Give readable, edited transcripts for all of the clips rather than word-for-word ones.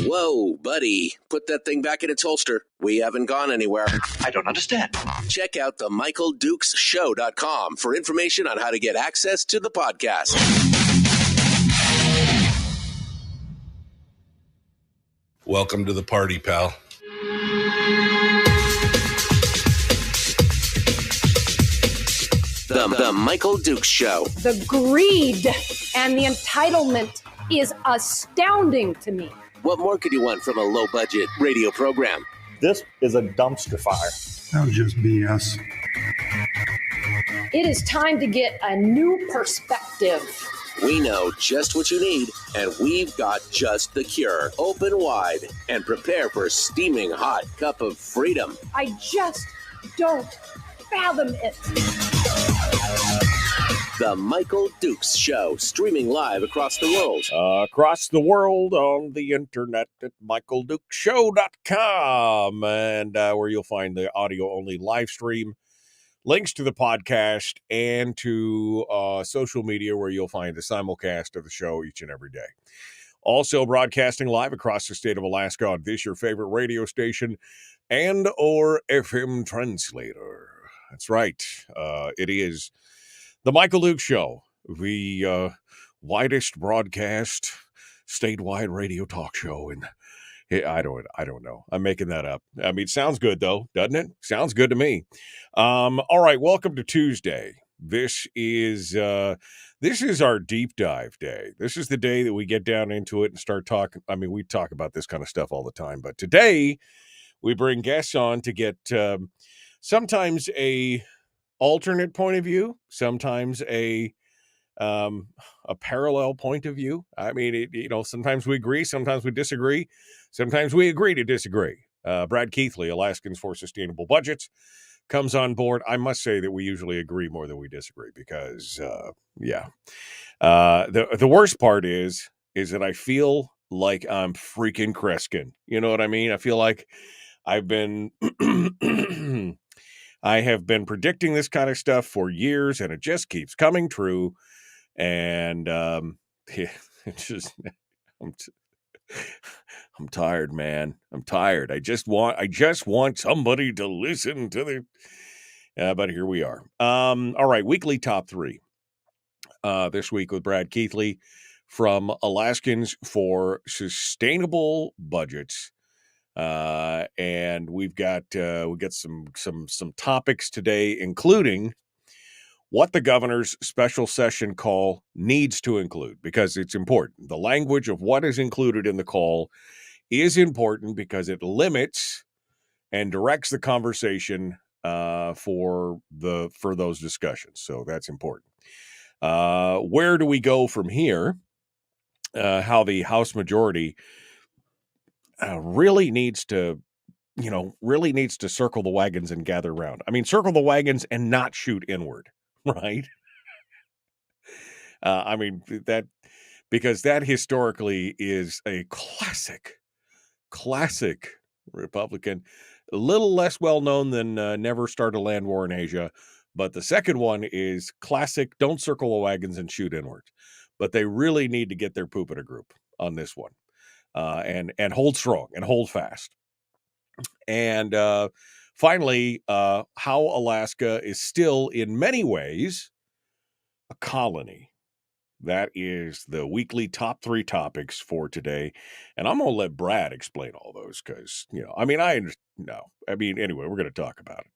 Whoa, buddy. Put that thing back in its holster. We haven't gone anywhere. I don't understand. Check out the MichaelDukesShow.com for information on how to get access to the podcast. Welcome to the party, pal. The Michael Dukes Show. The greed and the entitlement is astounding to me. What more could you want from a low-budget radio program? This is a dumpster fire. That was just BS. It is time to get a new perspective. We know just what you need, and we've got just the cure. Open wide and prepare for a steaming hot cup of freedom. I just don't fathom it. The Michael Dukes Show, streaming live across the world. Across the world on the internet at michaeldukeshow.com, and where you'll find the audio-only live stream, links to the podcast, and to social media where you'll find the simulcast of the show each and every day. Also broadcasting live across the state of Alaska on this, your favorite radio station, and or FM translator. That's right. It is the Michael Dukes Show, the widest broadcast statewide radio talk show. And I don't know. I'm making that up. I mean, it sounds good though, doesn't it? Sounds good to me. All right. Welcome to Tuesday. This is our deep dive day. This is the day that we get down into it and start talking. I mean, we talk about this kind of stuff all the time, but today we bring guests on to get sometimes a alternate point of view, sometimes a parallel point of view. I mean, sometimes we agree, sometimes we disagree, sometimes we agree to disagree. Brad Keithley, Alaskans for Sustainable Budgets, comes on board. I must say that we usually agree more than we disagree because, the worst part is that I feel like I'm freaking Kreskin. You know what I mean? I feel like I've been... I have been predicting this kind of stuff for years, and it just keeps coming true. And it's just, I'm tired, man. I'm tired. I just want somebody to listen to the. But here we are. All right, weekly top three. This week with Brad Keithley from Alaskans for Sustainable Budgets. And we've got some topics today, including what the governor's special session call needs to include, because it's important. The language of what is included in the call is important because it limits and directs the conversation for those discussions. So that's important. Where do we go from here? How the House majority really needs to circle the wagons and gather around. I mean, circle the wagons and not shoot inward, right? I mean, because that historically is a classic Republican, a little less well known than never start a land war in Asia. But the second one is classic, don't circle the wagons and shoot inward. But they really need to get their poop in a group on this one. And hold strong and hold fast. And finally, how Alaska is still in many ways a colony. That is the weekly top three topics for today. And I'm going to let Brad explain all those because, anyway, we're going to talk about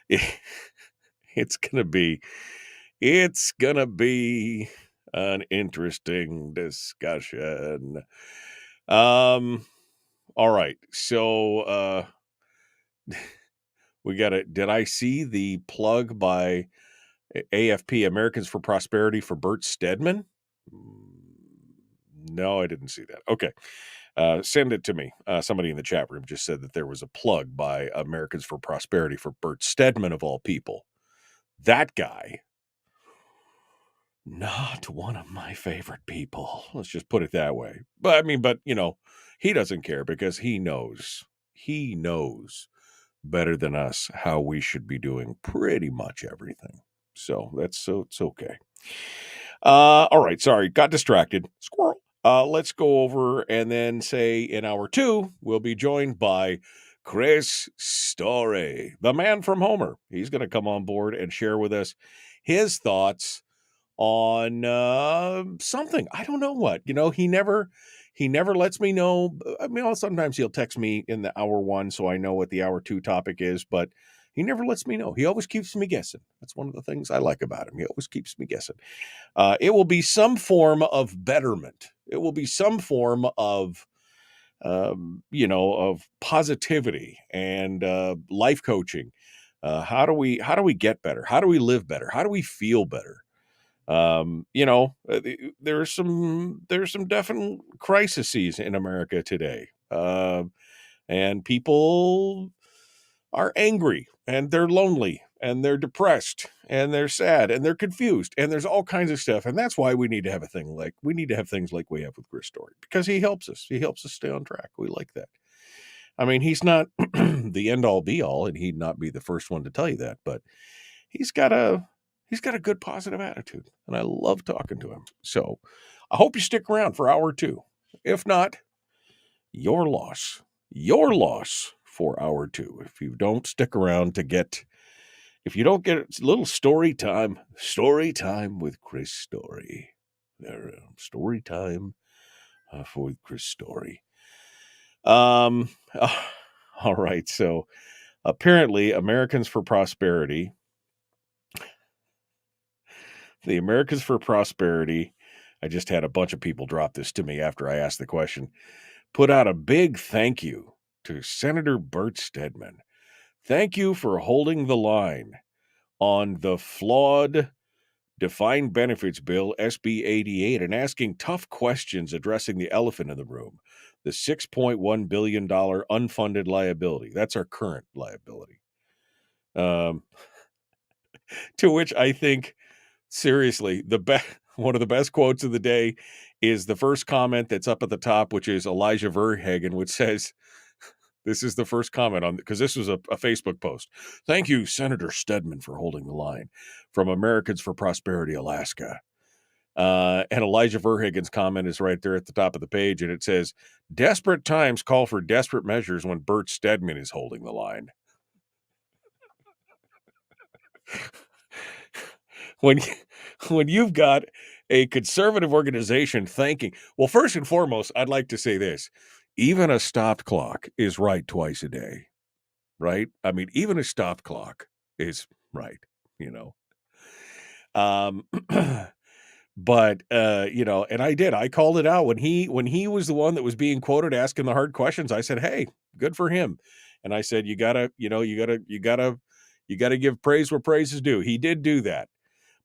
it. It's going to be an interesting discussion. All right. So we got it. Did I see the plug by AFP, Americans for Prosperity, for Bert Stedman? No, I didn't see that. Okay. Send it to me. Somebody in the chat room just said that there was a plug by Americans for Prosperity for Bert Stedman, of all people. That guy, not one of my favorite people. Let's just put it that way. But he doesn't care because he knows better than us how we should be doing pretty much everything. So it's okay. All right. Sorry. Got distracted. Squirrel. Let's go over and then say in hour 2, we'll be joined by Chris Story, the man from Homer. He's going to come on board and share with us his thoughts on something. I don't know what. He never lets me know. I mean, sometimes he'll text me in the hour 1 so I know what the hour 2 topic is, but he never lets me know. He always keeps me guessing. That's one of the things I like about him. He always keeps me guessing. It will be some form of betterment. It will be some form of of positivity and life coaching. How do we get better? How do we live better? How do we feel better? There's some definite crises in America today, and people are angry and they're lonely and they're depressed and they're sad and they're confused and there's all kinds of stuff. And that's why we need to have things like we have with Chris Story, because he helps us stay on track. We like that. I mean, he's not the end all be all, and he'd not be the first one to tell you that, but he's got a good positive attitude, and I love talking to him. So I hope you stick around for hour 2. If not, your loss for hour 2. If you don't stick around if you don't get a little story time with Chris Story. Story time with Chris Story. All right. So apparently Americans for Prosperity, the Americans for Prosperity, I just had a bunch of people drop this to me after I asked the question, put out a big thank you to Senator Bert Stedman. Thank you for holding the line on the flawed Defined Benefits Bill, SB 88, and asking tough questions addressing the elephant in the room, the $6.1 billion unfunded liability. That's our current liability. To which I think, seriously, one of the best quotes of the day is the first comment that's up at the top, which is Elijah Verhagen, which says, this is the first comment on, because this was a Facebook post. Thank you, Senator Stedman, for holding the line, from Americans for Prosperity, Alaska. And Elijah Verhagen's comment is right there at the top of the page, and it says, desperate times call for desperate measures when Bert Stedman is holding the line. When you've got a conservative organization thanking, well, first and foremost, I'd like to say this. Even a stopped clock is right twice a day, right? I mean, even a stopped clock is right, But and I called it out when he was the one that was being quoted asking the hard questions. I said, hey, good for him. And I said, you gotta give praise where praise is due. He did do that.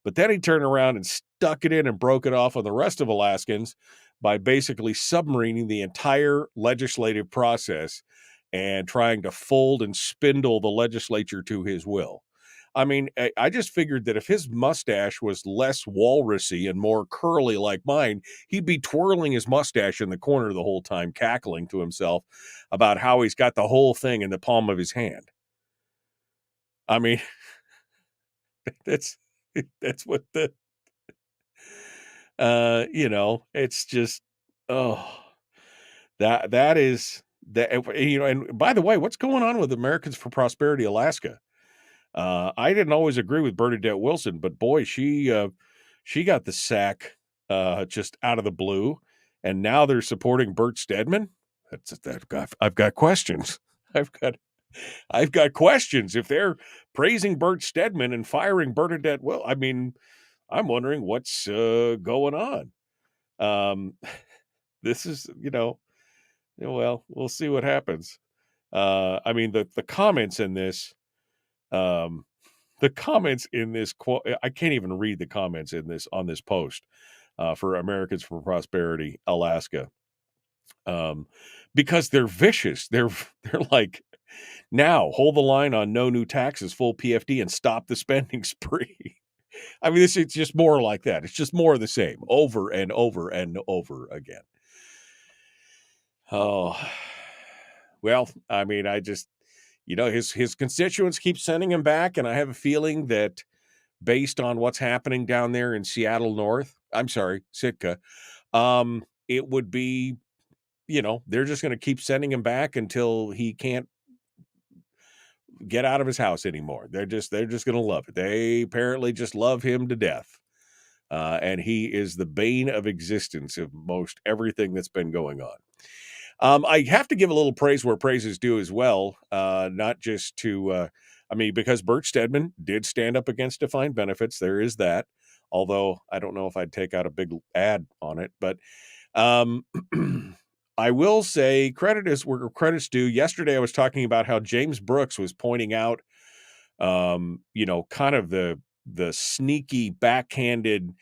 But then he turned around and stuck it in and broke it off on the rest of Alaskans by basically submarining the entire legislative process and trying to fold and spindle the legislature to his will. I mean, I just figured that if his mustache was less walrusy and more curly like mine, he'd be twirling his mustache in the corner the whole time, cackling to himself about how he's got the whole thing in the palm of his hand. I mean, that's what it's just, that is that, and by the way, what's going on with Americans for Prosperity, Alaska? I didn't always agree with Bernadette Wilson, but boy, she got the sack just out of the blue, and now they're supporting Bert Stedman. I've got questions. I've got questions. If they're praising Bert Stedman and firing Bernadette, well, I mean, I'm wondering what's going on. This is, well, we'll see what happens. I mean, the comments in this, quote, I can't even read the comments on this post for Americans for Prosperity, Alaska, because they're vicious. They're like, now hold the line on no new taxes, full PFD, and stop the spending spree. I mean, it's just more like that. It's just more of the same over and over and over again. Oh, well, I mean, I just, his constituents keep sending him back, and I have a feeling that based on what's happening down there in Seattle North. I'm sorry, Sitka. It would be, they're just going to keep sending him back until he can't get out of his house anymore. They're just going to love it. They apparently just love him to death. And he is the bane of existence of most everything that's been going on. I have to give a little praise where praise is due as well, not just to, because Bert Stedman did stand up against defined benefits. There is that, although I don't know if I'd take out a big ad on it. But I will say credit is where credit's due. Yesterday, I was talking about how James Brooks was pointing out, kind of the sneaky, backhanded,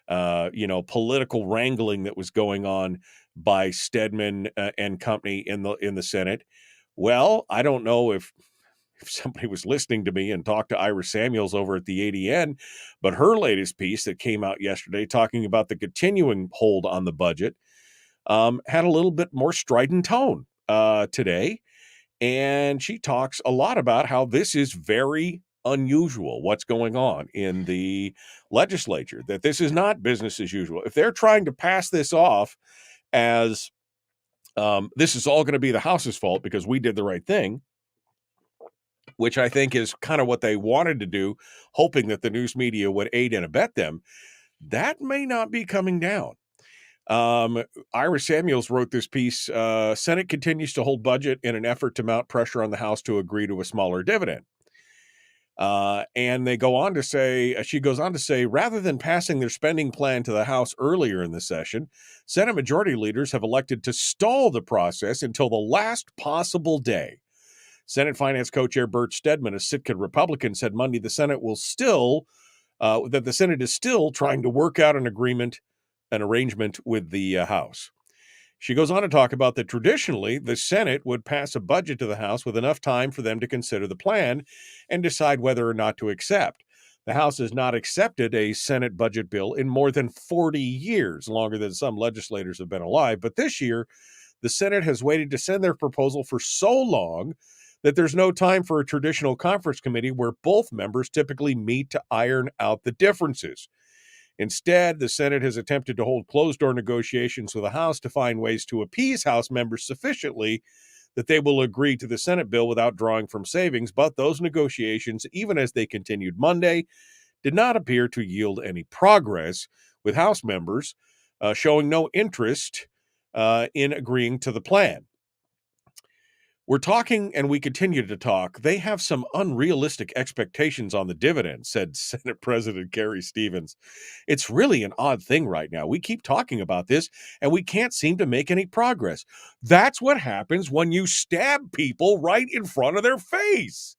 political wrangling that was going on by Stedman and company in the Senate. Well, I don't know if somebody was listening to me and talked to Ira Samuels over at the ADN, but her latest piece that came out yesterday talking about the continuing hold on the budget had a little bit more strident tone today. And she talks a lot about how this is very unusual, what's going on in the legislature, that this is not business as usual. If they're trying to pass this off as this is all going to be the House's fault because we did the right thing, which I think is kind of what they wanted to do, hoping that the news media would aid and abet them, that may not be coming down. Ira Samuels wrote this piece, Senate continues to hold budget in an effort to mount pressure on the House to agree to a smaller dividend. And they go on to say, she goes on to say, rather than passing their spending plan to the House earlier in the session, Senate majority leaders have elected to stall the process until the last possible day. Senate Finance Co-Chair Bert Stedman, a Sitka Republican, said Monday the Senate will still, that the Senate is still trying to work out an arrangement with the House. She goes on to talk about that traditionally the Senate would pass a budget to the House with enough time for them to consider the plan and decide whether or not to accept. The House has not accepted a Senate budget bill in more than 40 years, longer than some legislators have been alive. But this year, the Senate has waited to send their proposal for so long that there's no time for a traditional conference committee where both members typically meet to iron out the differences. Instead, the Senate has attempted to hold closed-door negotiations with the House to find ways to appease House members sufficiently that they will agree to the Senate bill without drawing from savings. But those negotiations, even as they continued Monday, did not appear to yield any progress, with House members showing no interest in agreeing to the plan. We're talking, and we continue to talk. They have some unrealistic expectations on the dividend, said Senate President Gary Stevens. It's really an odd thing right now. We keep talking about this, and we can't seem to make any progress. That's what happens when you stab people right in front of their face.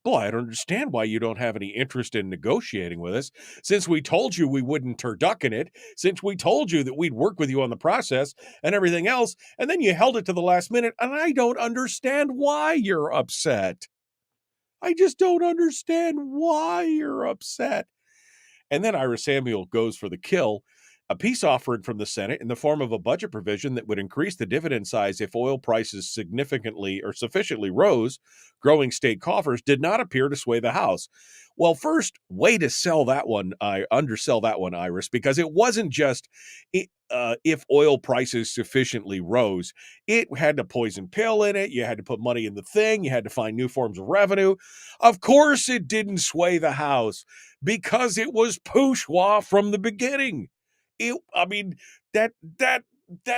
Boy, I don't understand why you don't have any interest in negotiating with us. Since we told you we wouldn't turducken it, since we told you that we'd work with you on the process and everything else, and then you held it to the last minute, and I don't understand why you're upset. I just don't understand why you're upset. And then Ira Samuel goes for the kill. A peace offering from the Senate in the form of a budget provision that would increase the dividend size if oil prices significantly or sufficiently rose, growing state coffers, did not appear to sway the House. Well, first, way to sell that one, undersell that one, Iris, because it wasn't just if oil prices sufficiently rose. It had a poison pill in it. You had to put money in the thing. You had to find new forms of revenue. Of course, it didn't sway the House because it was bourgeois from the beginning. That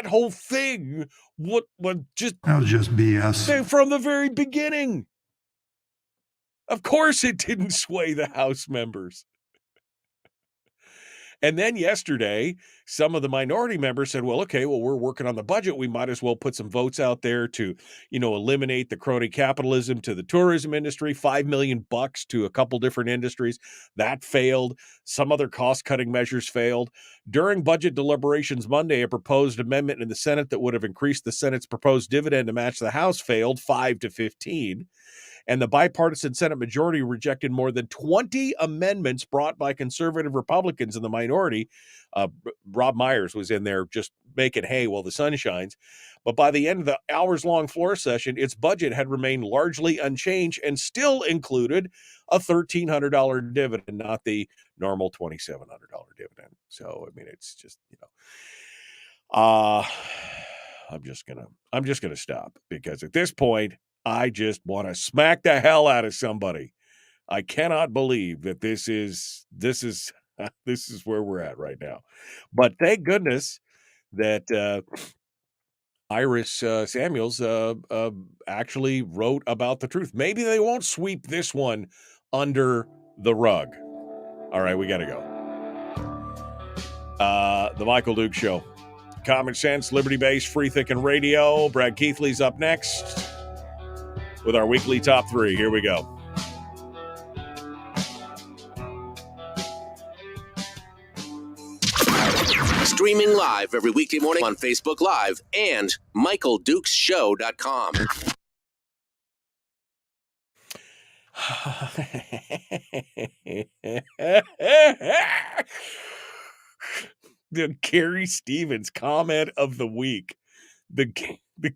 whole thing was just That was just BS. from the very beginning. Of course it didn't sway the House members. And then yesterday, some of the minority members said, well, okay, we're working on the budget. We might as well put some votes out there to, eliminate the crony capitalism to the tourism industry, $5 million to a couple different industries. That failed. Some other cost-cutting measures failed. During budget deliberations Monday, a proposed amendment in the Senate that would have increased the Senate's proposed dividend to match the House failed 5-15. And the bipartisan Senate majority rejected more than 20 amendments brought by conservative Republicans in the minority. Rob Myers was in there just making hay while the sun shines. But by the end of the hours-long floor session, its budget had remained largely unchanged and still included a $1,300 dividend, not the normal $2,700 dividend. So, I mean, it's just, I'm just gonna stop, because at this point, I just want to smack the hell out of somebody. I cannot believe that this is where we're at right now. But thank goodness that Iris Samuels actually wrote about the truth. Maybe they won't sweep this one under the rug. All right, we got to go. The Michael Duke Show. Common sense, liberty-based, free-thinking radio. Brad Keithley's up next with our weekly top 3. Here we go. Streaming live every weekday morning on Facebook Live and MichaelDukesShow.com. The Gary Stevens comment of the week. The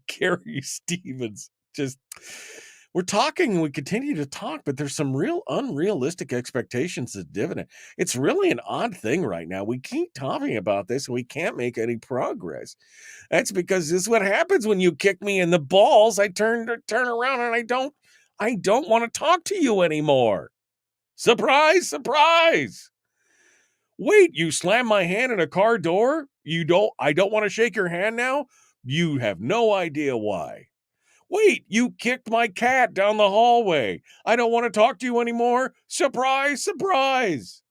Gary Stevens, just, we continue to talk, but there's some real unrealistic expectations of dividend. It's really an odd thing right now. We keep talking about this and we can't make any progress. That's because this is what happens when you kick me in the balls. I turn around and I don't want to talk to you anymore. Surprise, surprise. Wait, you slammed my hand in a car door? I don't want to shake your hand now? You have no idea why. Wait, you kicked my cat down the hallway. I don't want to talk to you anymore? Surprise, surprise.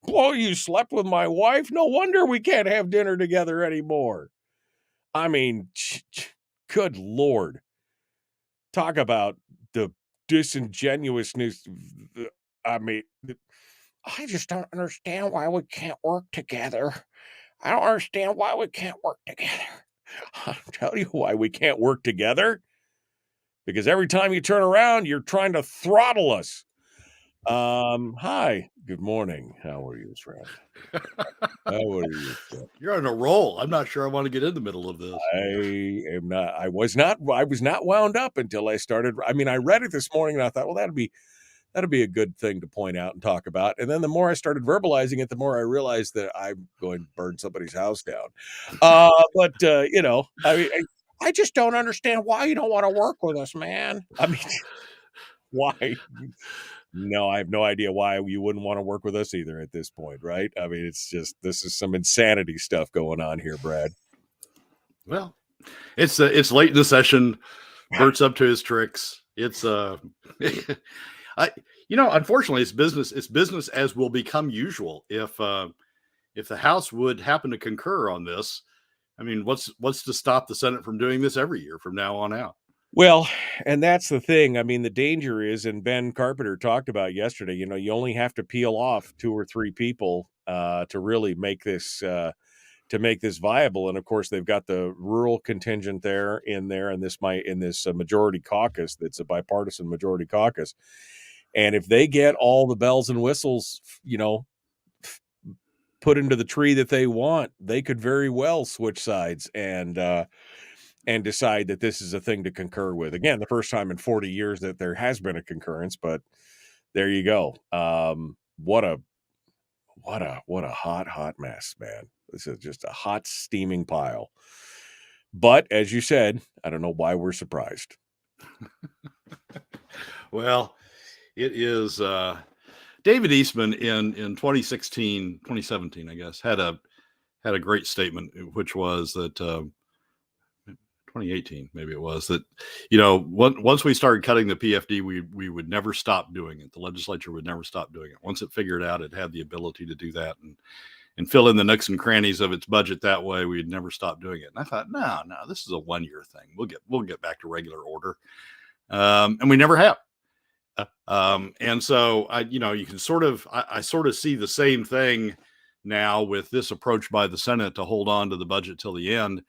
Boy, you slept with my wife? No wonder we can't have dinner together anymore. I mean, good Lord. Talk about the disingenuousness. I mean, I just don't understand why we can't work together. I don't understand why we can't work together. I'll tell you why we can't work together. Because every time you turn around, you're trying to throttle us. Hi, good morning. How are you, friend? How are you, friend? You're on a roll. I'm not sure I want to get in the middle of this. I was not wound up until I started. I mean, I read it this morning and I thought, well, that'd be a good thing to point out and talk about. And then the more I started verbalizing it, the more I realized that I'm going to burn somebody's house down. But I mean, I just don't understand why you don't want to work with us, man. I mean, why? No, I have no idea why you wouldn't want to work with us either at this point, right? I mean, it's just, this is some insanity stuff going on here, Brad. Well, it's late in the session. Bert's up to his tricks. It's unfortunately, it's business as will become usual. If the House would happen to concur on this, I mean, what's to stop the Senate from doing this every year from now on out? Well, and that's the thing. I mean, the danger is, and Ben Carpenter talked about yesterday, you only have to peel off 2 or 3 people to really make this viable. And of course, they've got the rural contingent in this majority caucus. That's a bipartisan majority caucus. And if they get all the bells and whistles, put into the tree that they want, they could very well switch sides and decide that this is a thing to concur with. Again, the first time in 40 years that there has been a concurrence, but there you go. What a hot mess, man. This is just a hot, steaming pile. But as you said, I don't know why we're surprised. Well, it is David Eastman in 2017, I guess, had a great statement, which was that 2018, maybe it was, that, once we started cutting the PFD, we would never stop doing it. The legislature would never stop doing it. Once it figured out it had the ability to do that and fill in the nooks and crannies of its budget that way, we'd never stop doing it. And I thought, no, this is a 1-year thing. We'll get back to regular order. And we never have. And so you can sort of see the same thing now with this approach by the Senate to hold on to the budget till the end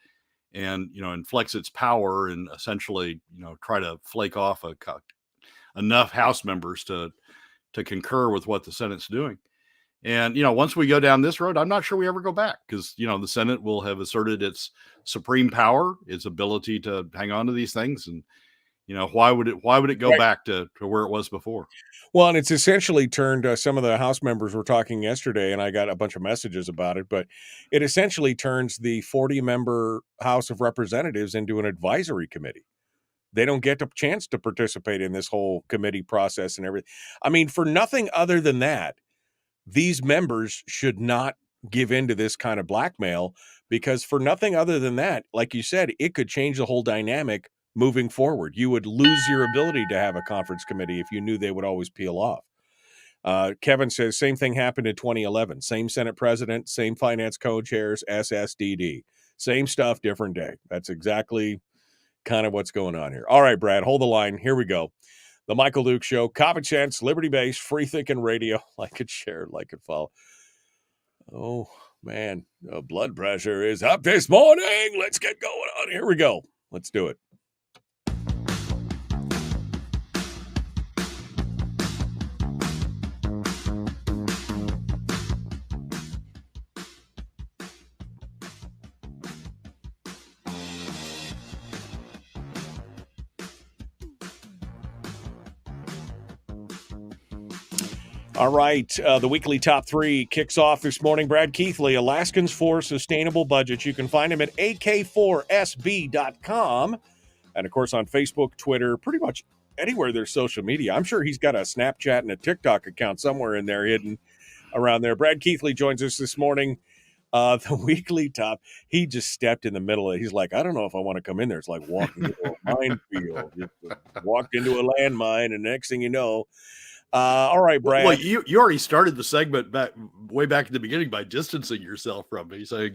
and, and flex its power and essentially, try to flake off enough House members to concur with what the Senate's doing. And, once we go down this road, I'm not sure we ever go back because, the Senate will have asserted its supreme power, its ability to hang on to these things. And, why would it go back to where it was before? Well, and it's essentially turned some of the House members were talking yesterday, and I got a bunch of messages about it, but it essentially turns the 40-member House of Representatives into an advisory committee. They don't get a chance to participate in this whole committee process and everything. I mean, for nothing other than that, these members should not give in to this kind of blackmail, because for nothing other than that, like you said, it could change the whole dynamic moving forward. You would lose your ability to have a conference committee if you knew they would always peel off. Kevin says, same thing happened in 2011. Same Senate president, same finance co-chairs, SSDD. Same stuff, different day. That's exactly kind of what's going on here. All right, Brad, hold the line. Here we go. The Michael Duke Show, common sense, liberty-based, free-thinking radio. Like it, share, like it, follow. Oh, man, blood pressure is up this morning. Let's get going on. Here we go. Let's do it. All right, the weekly top three kicks off this morning. Brad Keithley, Alaskans for Sustainable Budgets. You can find him at ak4sb.com. And, of course, on Facebook, Twitter, pretty much anywhere there's social media. I'm sure he's got a Snapchat and a TikTok account somewhere in there hidden around there. Brad Keithley joins us this morning. The weekly top, he just stepped in the middle of it. He's like, I don't know if I want to come in there. It's like walking into a minefield. Just walked into a landmine, and next thing you know, all right, Brad. Well, you already started the segment way back in the beginning by distancing yourself from me. So, I'm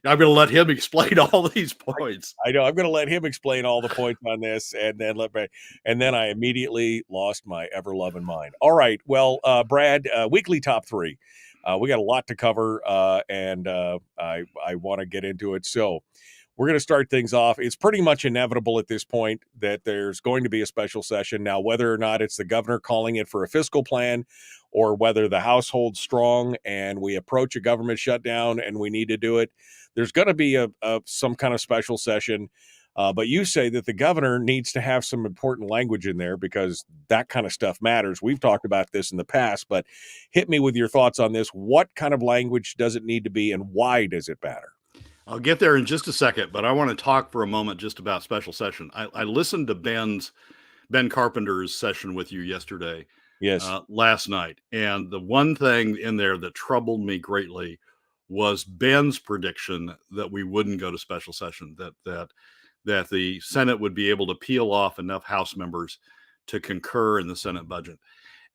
going to let him explain all these points. I know. I'm going to let him explain all the points on this, and then I immediately lost my ever-loving mind. All right. Well, Brad, weekly top three. We got a lot to cover, and I want to get into it. So we're going to start things off. It's pretty much inevitable at this point that there's going to be a special session. Now, whether or not it's the governor calling it for a fiscal plan, or whether the House holds strong and we approach a government shutdown and we need to do it, there's going to be some kind of special session. But you say that the governor needs to have some important language in there because that kind of stuff matters. We've talked about this in the past, but hit me with your thoughts on this. What kind of language does it need to be, and why does it matter? I'll get there in just a second, but I want to talk for a moment just about special session. I listened to Ben Carpenter's session with you yesterday, last night, and the one thing in there that troubled me greatly was Ben's prediction that we wouldn't go to special session, that the Senate would be able to peel off enough House members to concur in the Senate budget,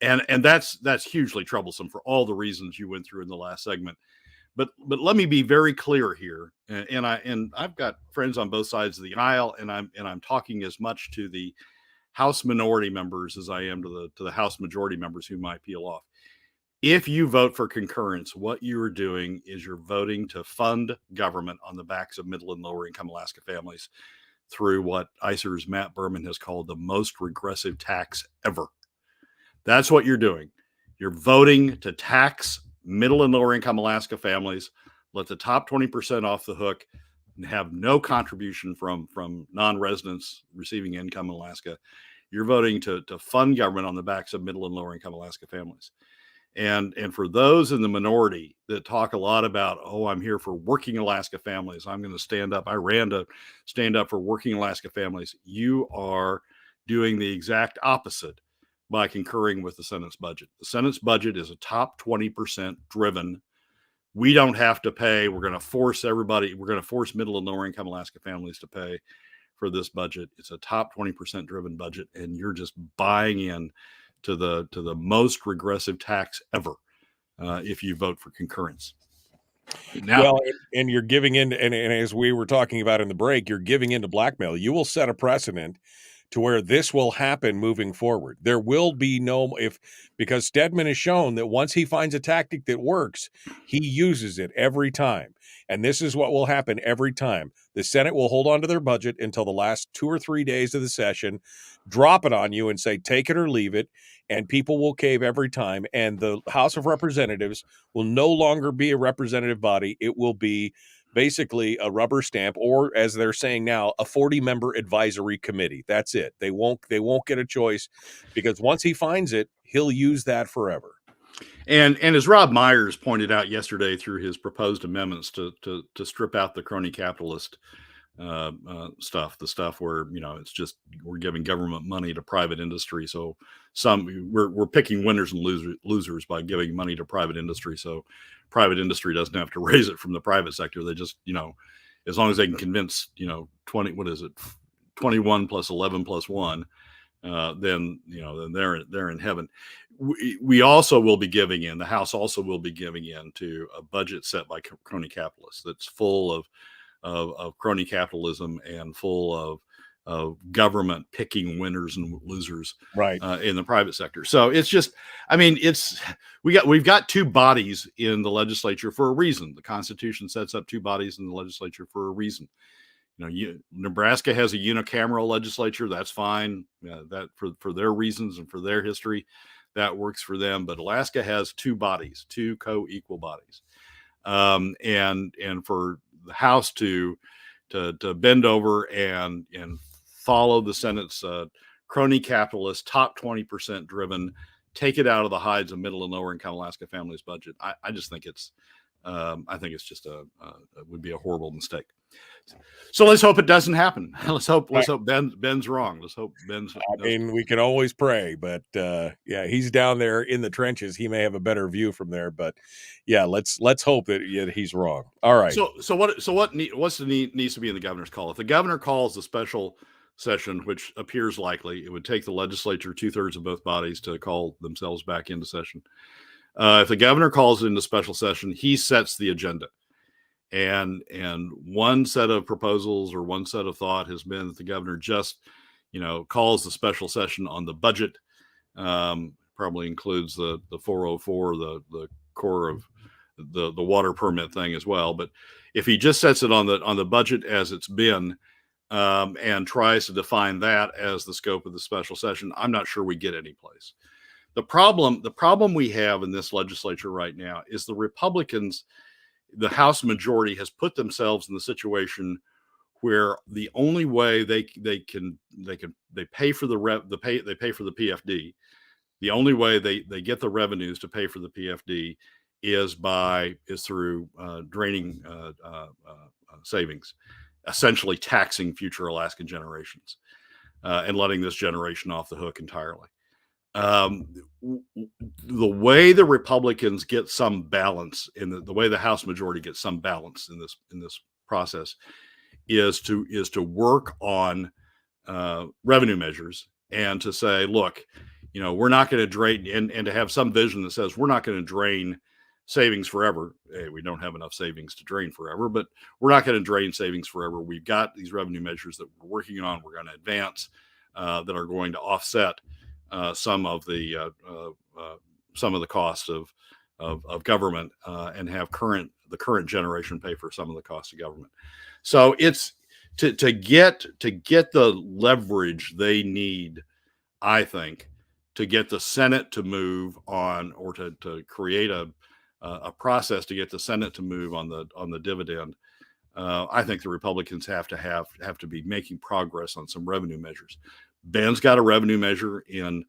and that's hugely troublesome for all the reasons you went through in the last segment. But let me be very clear here, and I've got friends on both sides of the aisle, and I'm talking as much to the House minority members as I am to the House majority members who might peel off. If you vote for concurrence, what you are doing is you're voting to fund government on the backs of middle and lower income Alaska families through what ICER's Matt Berman has called the most regressive tax ever. That's what you're doing. You're voting to tax middle and lower income Alaska families, let the top 20% off the hook, and have no contribution from non-residents receiving income in Alaska. You're voting to fund government on the backs of middle and lower income Alaska families. And for those in the minority that talk a lot about, I'm here for working Alaska families, I'm going to stand up. I ran to stand up for working Alaska families. You are doing the exact opposite by concurring with the Senate's budget. The Senate's budget is a top 20% driven. We don't have to pay. We're going to force middle and lower income Alaska families to pay for this budget. It's a top 20% driven budget, and you're just buying in to the most regressive tax ever if you vote for concurrence. Now, and you're giving in, and as we were talking about in the break, you're giving in to blackmail. You will set a precedent to where this will happen moving forward. There will be because Stedman has shown that once he finds a tactic that works, he uses it every time. And this is what will happen every time. The Senate will hold on to their budget until the last 2 or 3 days of the session, drop it on you and say, take it or leave it. And people will cave every time. And the House of Representatives will no longer be a representative body. It will be basically a rubber stamp, or as they're saying now, a 40-member advisory committee. That's it. They won't get a choice, because once he finds it, he'll use that forever. And as Rob Myers pointed out yesterday through his proposed amendments to strip out the crony capitalist stuff, the stuff where, it's just we're giving government money to private industry. So we're picking winners and losers by giving money to private industry. So private industry doesn't have to raise it from the private sector. They just, as long as they can convince, 21 plus 11 plus 1, then they're in heaven. We also will be giving in, the House also will be giving in to a budget set by crony capitalists that's full of crony capitalism and full of government picking winners and losers, right, in the private sector. So it's just, we've got two bodies in the legislature for a reason. The Constitution sets up two bodies in the legislature for a reason. Nebraska has a unicameral legislature. That's fine. That for their reasons and for their history, that works for them. But Alaska has two bodies, two co-equal bodies, and for the House to bend over and follow the Senate's crony capitalist, top 20% driven, take it out of the hides of middle and lower income Alaska families' budget. I just think it's just it would be a horrible mistake. So let's hope it doesn't happen. Let's hope Ben's wrong. Let's hope Ben's. We can always pray, but he's down there in the trenches. He may have a better view from there, but let's hope that he's wrong. All right. So what needs to be in the governor's call? If the governor calls the special session, which appears likely, it would take the legislature 2/3 of both bodies to call themselves back into session. If the governor calls it into special session, he sets the agenda. And one set of proposals or one set of thought has been that the governor just, calls the special session on the budget. Probably includes the 404, the core of the water permit thing as well. But if he just sets it on the budget as it's been, and tries to define that as the scope of the special session, I'm not sure we get any place. The problem we have in this legislature right now is the Republicans. The House majority has put themselves in the situation where the only way they pay for they pay for the PFD. The only way they get the revenues to pay for the PFD is through draining savings, essentially taxing future Alaskan generations, and letting this generation off the hook entirely. The way the Republicans get some balance in the way the House majority gets some balance in this process is to work on revenue measures and to say, look, we're not going to drain and to have some vision that says we're not going to drain savings forever. We don't have enough savings to drain forever, but we're not going to drain savings forever. We've got these revenue measures that we're working on. We're going to advance that are going to offset some of the costs of government and have the current generation pay for some of the costs of government. So it's to get the leverage they need, I think, to get the Senate to move on, or to create a process to get the Senate to move on the dividend. I think the Republicans have to be making progress on some revenue measures. Ben's got a revenue measure in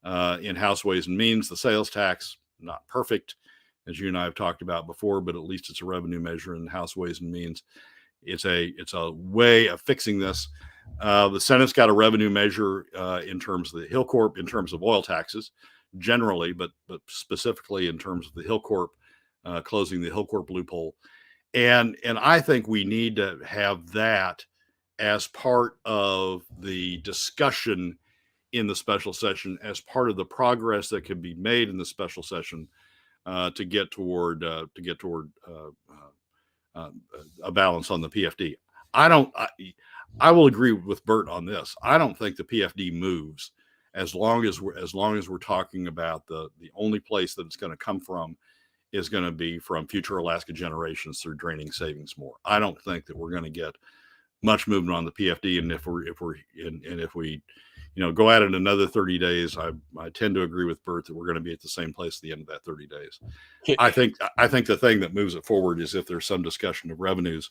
House Ways and Means. The sales tax, not perfect, as you and I have talked about before, but at least it's a revenue measure in House Ways and Means. It's a way of fixing this. The Senate's got a revenue measure in terms of the Hill Corp, in terms of oil taxes generally, but specifically in terms of the Hill Corp, closing the Hill Corp loophole. And I think we need to have that as part of the discussion in the special session, as part of the progress that can be made in the special session to get toward a balance on the PFD. I will agree with Bert on this. I don't think the PFD moves as long as we're talking about the only place that it's going to come from is going to be from future Alaska generations through draining savings more. I don't think that we're going to get much movement on the PFD, and if we go at it another 30 days, I tend to agree with Bert that we're going to be at the same place at the end of that 30 days. I think the thing that moves it forward is if there's some discussion of revenues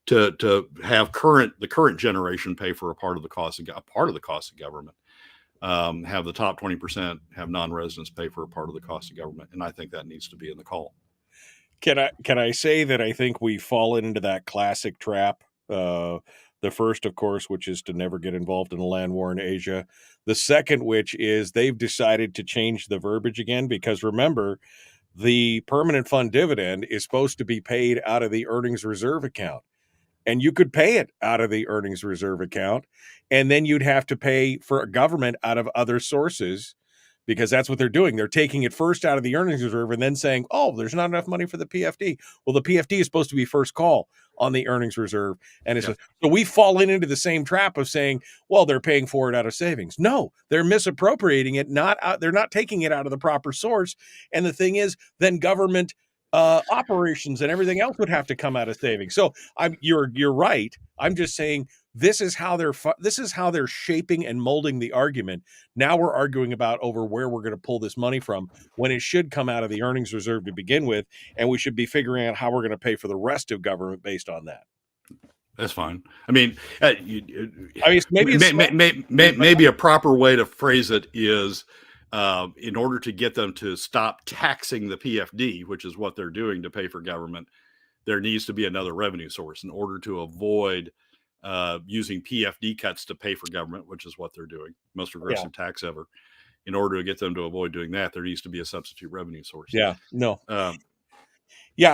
to have the current generation pay for a part of the cost of government. Have the top 20% have non-residents pay for a part of the cost of government, and I think that needs to be in the call. Can I say that I think we fall into that classic trap? The first, of course, which is to never get involved in a land war in Asia. The second, which is they've decided to change the verbiage again, because remember, the permanent fund dividend is supposed to be paid out of the earnings reserve account. And you could pay it out of the earnings reserve account, and then you'd have to pay for a government out of other sources, because that's what they're doing. They're taking it first out of the earnings reserve and then saying, oh, there's not enough money for the PFD. Well, the PFD is supposed to be first call on the earnings reserve. And so we fall into the same trap of saying, well, they're paying for it out of savings. No, they're misappropriating it. They're not taking it out of the proper source. And the thing is, then government operations and everything else would have to come out of savings. So you're right. I'm just saying this is how they're shaping and molding the argument. Now we're arguing about over where we're going to pull this money from, when it should come out of the earnings reserve to begin with, and we should be figuring out how we're going to pay for the rest of government based on that. That's fine. I mean, maybe a proper way to phrase it is, in order to get them to stop taxing the PFD, which is what they're doing to pay for government, there needs to be another revenue source in order to avoid using PFD cuts to pay for government, which is what they're doing. Most regressive tax ever. In order to get them to avoid doing that, there needs to be a substitute revenue source. Yeah, no.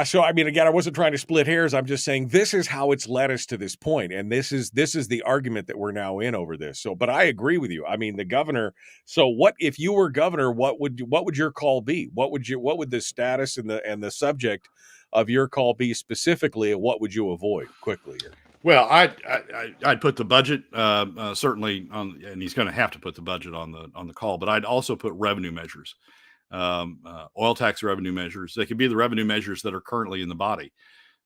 So I mean, again, I wasn't trying to split hairs. I'm just saying this is how it's led us to this point, and this is the argument that we're now in over this. So, but I agree with you. I mean, the governor. So, what if you were governor? What would your call be? What would the status and the subject of your call be specifically, and what would you avoid quickly here? Well, I'd put the budget certainly on, and he's going to have to put the budget on the call. But I'd also put revenue measures. Oil tax revenue measures. They could be the revenue measures that are currently in the body.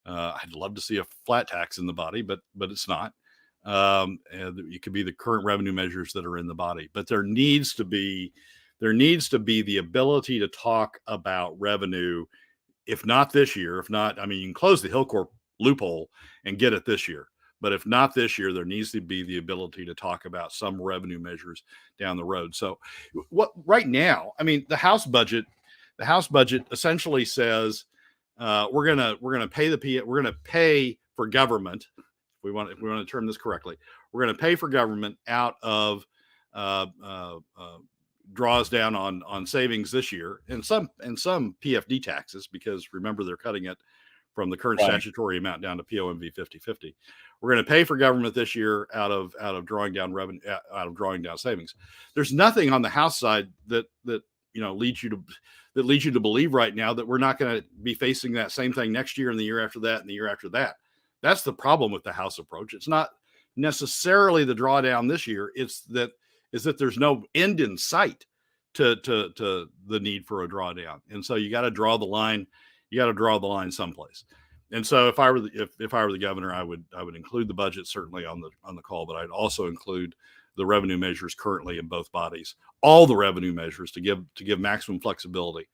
I'd love to see a flat tax in the body, but it's not. It could be the current revenue measures that are in the body, but there needs to be the ability to talk about revenue. If not this year, you can close the Hillcorp loophole and get it this year. But if not this year, there needs to be the ability to talk about some revenue measures down the road. So right now, I mean, the House budget essentially says we're gonna pay for government. If we want to term this correctly, we're gonna pay for government out of draws down on savings this year and some PFD taxes, because remember, they're cutting it from the current statutory amount down to POMV 50/50. We're going to pay for government this year out of drawing down revenue, out of drawing down savings. There's nothing on the House side that leads you to believe right now that we're not going to be facing that same thing next year and the year after that and the year after that. That's the problem with the House approach. It's not necessarily the drawdown this year. It's that there's no end in sight to the need for a drawdown, and so you got to draw the line. You got to draw the line someplace. And so if I were the governor, I would include the budget certainly on the call, but I'd also include the revenue measures currently in both bodies, all the revenue measures to give maximum flexibility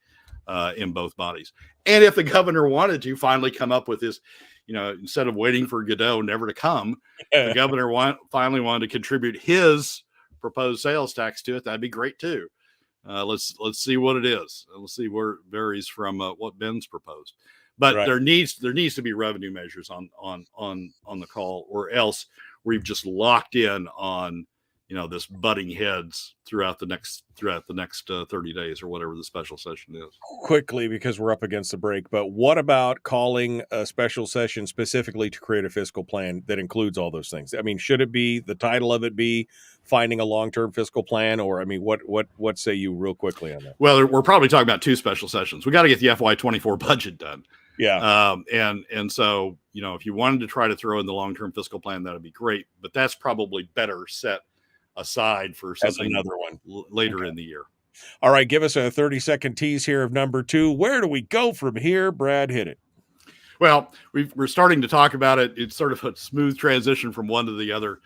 in both bodies. And if the governor wanted to finally come up with this, instead of waiting for Godot never to come, the governor finally wanted to contribute his proposed sales tax to it, that'd be great too. Let's see what it is. Let's see where it varies from what Ben's proposed. But there needs to be revenue measures on the call, or else we've just locked in on this butting heads throughout the next 30 days or whatever the special session is. Quickly, because we're up against the break, but what about calling a special session specifically to create a fiscal plan that includes all those things? I mean, should it be, the title of it be finding a long-term fiscal plan, or I mean, what say you real quickly on that? Well, we're probably talking about two special sessions. We got to get the FY24 budget done. Yeah. And so, if you wanted to try to throw in the long-term fiscal plan, that'd be great, but that's probably better set aside for That's something another one later in the year. All right, give us a 30-second tease here of number 2. Where do we go from here? Brad, hit it. Well, we're starting to talk about it. It's sort of a smooth transition from one to the other.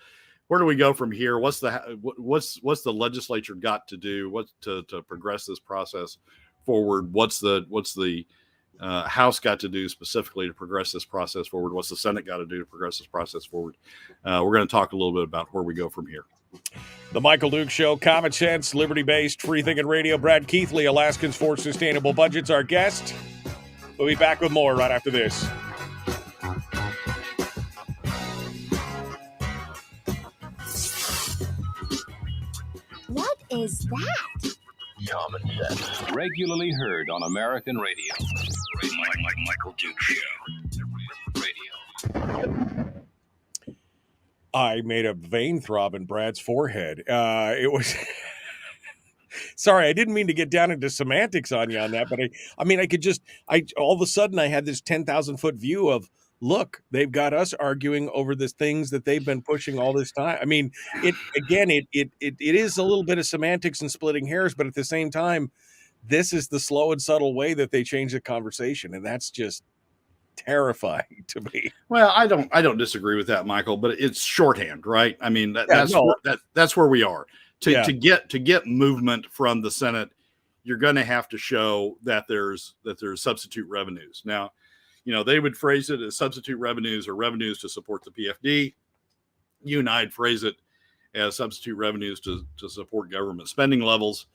Where do we go from here? What's the legislature got to do? What to progress this process forward? What's the House got to do specifically to progress this process forward? What's the Senate got to do to progress this process forward? We're going to talk a little bit about where we go from here. The Michael Duke Show, common sense, liberty-based, free-thinking radio. Brad Keithley, Alaskans for Sustainable Budgets, our guest. We'll be back with more right after this. What is that? Common sense. Regularly heard on American radio. Michael Duke Show. Radio. I made a vein throb in Brad's forehead. It was... Sorry, I didn't mean to get down into semantics on you on that, but all of a sudden I had this 10,000-foot view of, look, they've got us arguing over the things that they've been pushing all this time. I mean, it is a little bit of semantics and splitting hairs, but at the same time, this is the slow and subtle way that they change the conversation, and that's just terrifying to me. Well, I don't disagree with that, Michael, but it's shorthand, right? I mean, that's where we are. To get movement from the Senate, you're going to have to show that there's substitute revenues. Now, they would phrase it as substitute revenues or revenues to support the PFD. You and I'd phrase it as substitute revenues to support government spending levels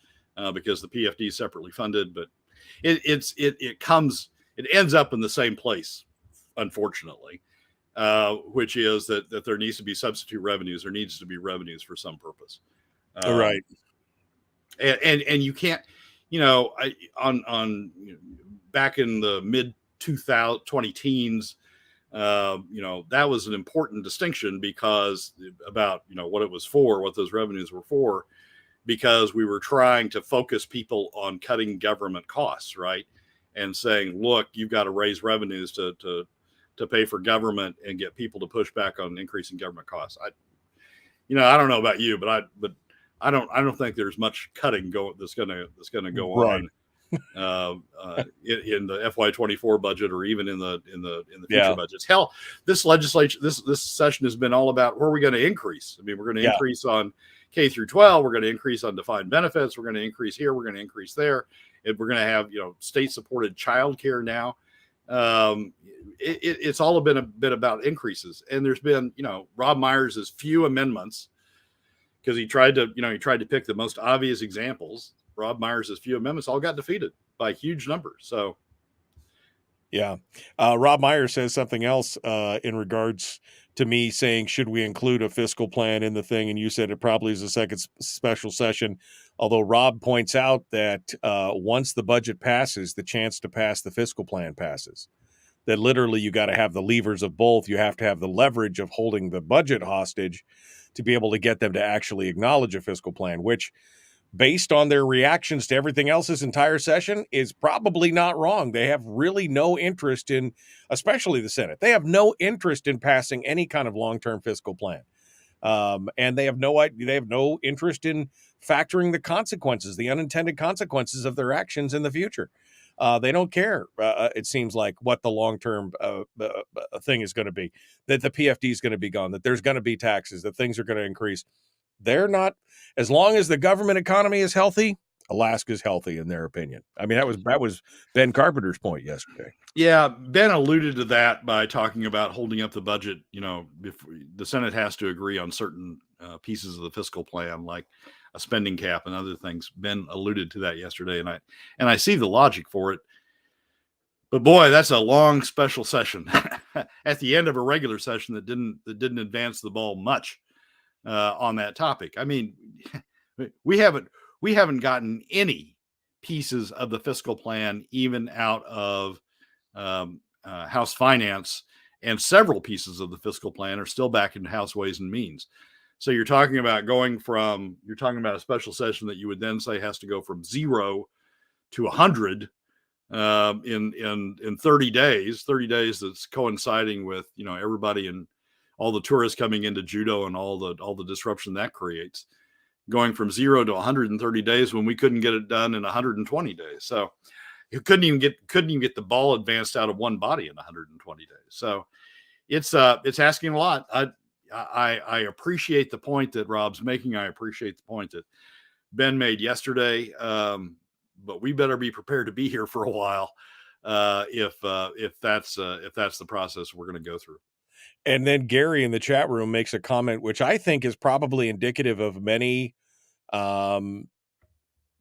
because the PFD is separately funded. But it ends up in the same place, unfortunately, which is that there needs to be substitute revenues. There needs to be revenues for some purpose. Right. And you can't, back in the mid 20 teens, that was an important distinction because about, what it was for, what those revenues were for, because we were trying to focus people on cutting government costs, right? And saying, look, you've got to raise revenues to pay for government and get people to push back on increasing government costs. I don't know about you, but I don't think there's much cutting that's going to go on in the FY24 budget or even in the future budgets. Hell, this legislature, this session has been all about where are we going to increase. I mean, we're going to increase on K through 12. We're going to increase on defined benefits. We're going to increase here. We're going to increase there. And we're going to have state supported childcare now. It's all been a bit about increases, and there's been Rob Myers' few amendments. Because he tried to pick the most obvious examples. Rob Myers' few amendments all got defeated by huge numbers. So, yeah, Rob Myers says something else in regards to me saying, should we include a fiscal plan in the thing? And you said it probably is a second special session. Although Rob points out that once the budget passes, the chance to pass the fiscal plan passes. That literally you got to have the levers of both. You have to have the leverage of holding the budget hostage to be able to get them to actually acknowledge a fiscal plan, which, based on their reactions to everything else this entire session, is probably not wrong. They have really no interest in, especially the Senate, they have no interest in passing any kind of long-term fiscal plan. And they have no interest in factoring the consequences, the unintended consequences of their actions in the future. They don't care, it seems like, what the long-term thing is going to be, that the PFD is going to be gone, that there's going to be taxes, that things are going to increase. They're not, as long as the government economy is healthy, Alaska's healthy in their opinion. I mean, that was Ben Carpenter's point yesterday. Yeah, Ben alluded to that by talking about holding up the budget. If the Senate has to agree on certain pieces of the fiscal plan, like a spending cap and other things. Ben alluded to that yesterday, and I see the logic for it. But boy, that's a long special session at the end of a regular session that didn't advance the ball much on that topic. I mean, we haven't gotten any pieces of the fiscal plan even out of House Finance, and several pieces of the fiscal plan are still back in House Ways and Means. So you're talking about a special session that you would then say has to go from 0 to 100 in 30 days. 30 days that's coinciding with everybody and all the tourists coming into judo and all the disruption that creates, going from 0 to 130 days when we couldn't get it done in 120 days. So you couldn't even get the ball advanced out of one body in 120 days. So it's asking a lot. I appreciate the point that Rob's making. I appreciate the point that Ben made yesterday. But we better be prepared to be here for a while if that's the process we're going to go through. And then Gary in the chat room makes a comment, which I think is probably indicative of many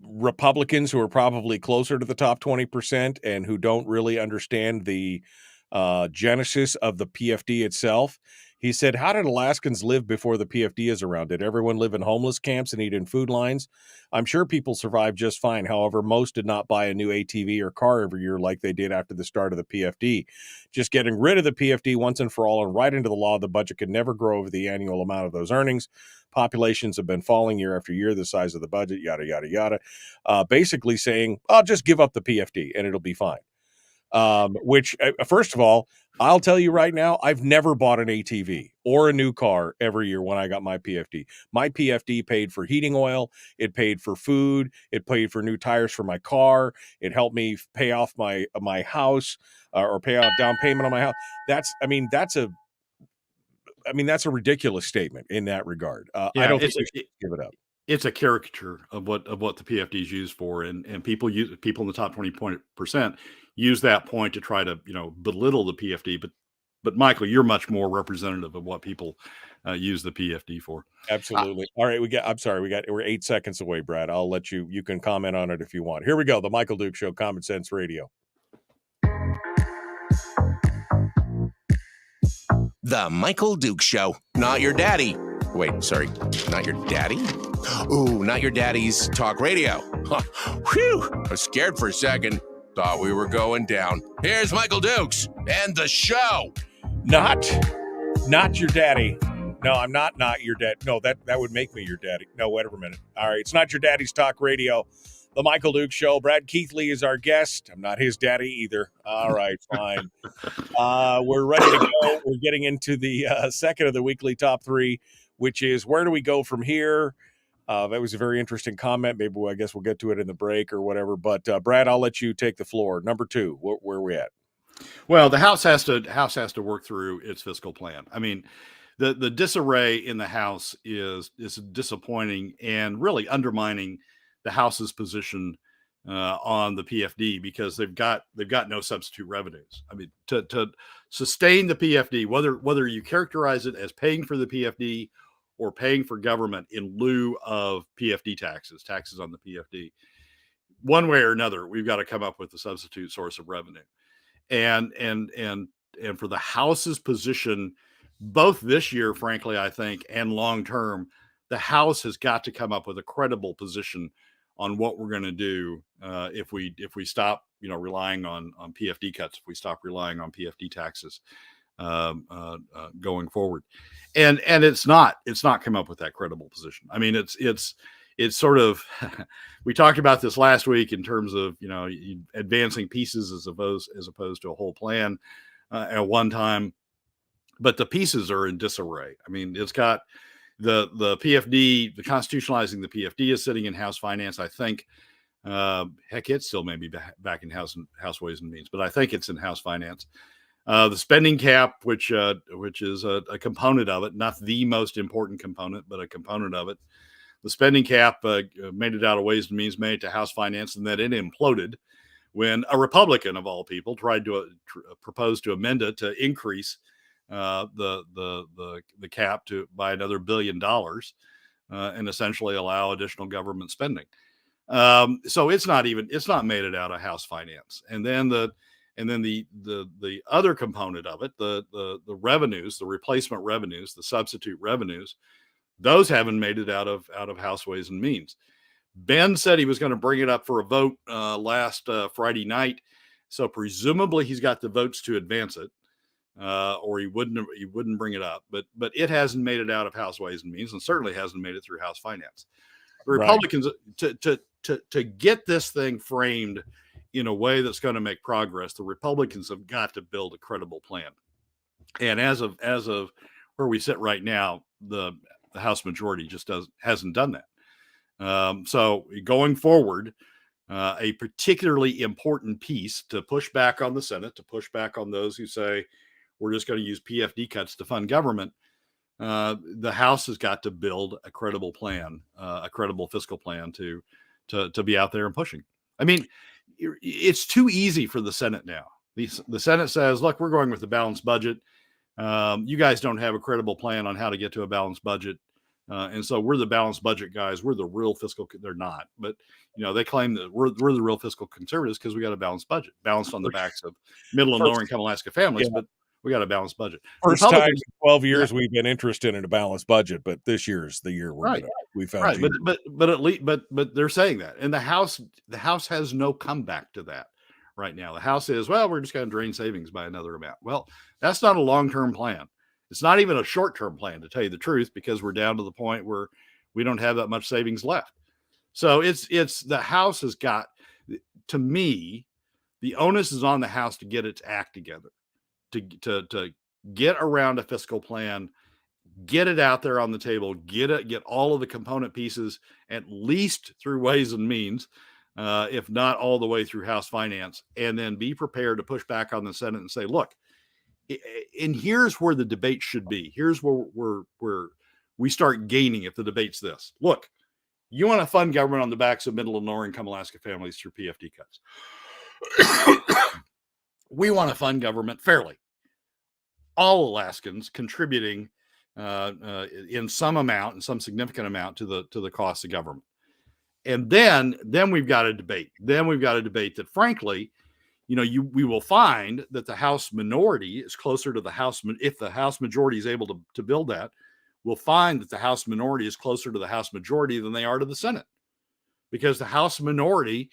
Republicans who are probably closer to the top 20% and who don't really understand the genesis of the PFD itself. He said, how did Alaskans live before the PFD is around? Did everyone live in homeless camps and eat in food lines? I'm sure people survived just fine. However, most did not buy a new ATV or car every year like they did after the start of the PFD. Just getting rid of the PFD once and for all and right into the law, the budget could never grow over the annual amount of those earnings. Populations have been falling year after year, the size of the budget, yada, yada, yada. Basically saying, I'll just give up the PFD and it'll be fine. Which, first of all, I'll tell you right now, I've never bought an ATV or a new car every year when I got my PFD. My PFD paid for heating oil. It paid for food. It paid for new tires for my car. It helped me pay off my house or pay out down payment on my house. That's a ridiculous statement in that regard. I don't think we should give it up. It's a caricature of what the PFD is used for, and people in the top 20% use that point to try to belittle the PFD. But Michael, you're much more representative of what people use the PFD for. Absolutely. All right, we're 8 seconds away, Brad. I'll let you can comment on it if you want. Here we go. The Michael Duke Show, Common Sense Radio. The Michael Duke Show. Not your daddy. Wait, sorry. Not your daddy? Ooh, not your daddy's talk radio. Whew. I was scared for a second. Thought we were going down. Here's Michael Dukes and the show. Not your daddy. No, I'm not your dad. No, that would make me your daddy. No, wait a minute. All right, it's not your daddy's talk radio. The Michael Duke Show. Brad Keithley is our guest. I'm not his daddy either. All right, fine. We're ready to go. We're getting into the second of the weekly top three, which is where do we go from here? That was a very interesting comment. Maybe I guess we'll get to it in the break or whatever. But Brad, I'll let you take the floor. Number two, where are we at? Well, the House has to work through its fiscal plan. I mean, the disarray in the House is disappointing and really undermining the House's position on the PFD because they've got no substitute revenues. I mean, to sustain the PFD, whether you characterize it as paying for the PFD or paying for government in lieu of PFD taxes on the PFD, one way or another, we've got to come up with a substitute source of revenue. And for the House's position, both this year, frankly, I think, and long term, the House has got to come up with a credible position on what we're going to do if we stop, relying on PFD cuts, if we stop relying on PFD taxes going forward. And it's not come up with that credible position. I mean, it's sort of, we talked about this last week in terms of, advancing pieces as opposed to a whole plan at one time, but the pieces are in disarray. I mean, it's got the PFD, the constitutionalizing the PFD is sitting in House Finance. I think, heck, it still may be back in House Ways and Means, but I think it's in House Finance. The spending cap, which is a component of it, not the most important component, but a component of it. The spending cap made it out of Ways and Means, made it to House Finance, and then it imploded when a Republican, of all people, tried to propose to amend it to increase the cap by another $1 billion and essentially allow additional government spending. So it's not made it out of House Finance, and then the other component of it, the revenues, the replacement revenues, the substitute revenues, those haven't made it out of House Ways and Means. Ben said he was going to bring it up for a vote last Friday night, so presumably he's got the votes to advance it, or he wouldn't bring it up. But it hasn't made it out of House Ways and Means, and certainly hasn't made it through House Finance. The Republicans to get this thing framed in a way that's going to make progress, the Republicans have got to build a credible plan. And as of where we sit right now, the House majority just hasn't done that. So going forward, a particularly important piece to push back on the Senate, to push back on those who say we're just going to use PFD cuts to fund government. The House has got to build a credible plan, a credible fiscal plan to be out there and pushing. I mean, it's too easy for the Senate now. The Senate says, look, we're going with a balanced budget. You guys don't have a credible plan on how to get to a balanced budget. And so we're the balanced budget guys. We're the real fiscal. They're not, but they claim that we're the real fiscal conservatives because we got a balanced budget, balanced on the backs of middle and lower income Alaska families. Yeah. But we got a balanced budget. First time in 12 years we've been interested in a balanced budget, but this year's the year we found. Right, but at least but they're saying that, and the House has no comeback to that right now. The House is, well, we're just going to drain savings by another amount. Well, that's not a long-term plan. It's not even a short-term plan, to tell you the truth, because we're down to the point where we don't have that much savings left. So it's the House has got, to me, the onus is on the House to get its act together, to get around a fiscal plan, get it out there on the table, get all of the component pieces at least through Ways and Means, if not all the way through House Finance, and then be prepared to push back on the Senate and say, look, and here's where the debate should be. Here's where we start gaining if the debate's this. Look, you want to fund government on the backs of middle and lower income Alaska families through PFD cuts. We want to fund government fairly. All Alaskans contributing in some significant amount to the cost of government. And then we've got a debate. Then we've got a debate that, frankly, we will find that the House minority is closer to the House. If the House majority is able to build that, we'll find that the House minority is closer to the House majority than they are to the Senate, because the House minority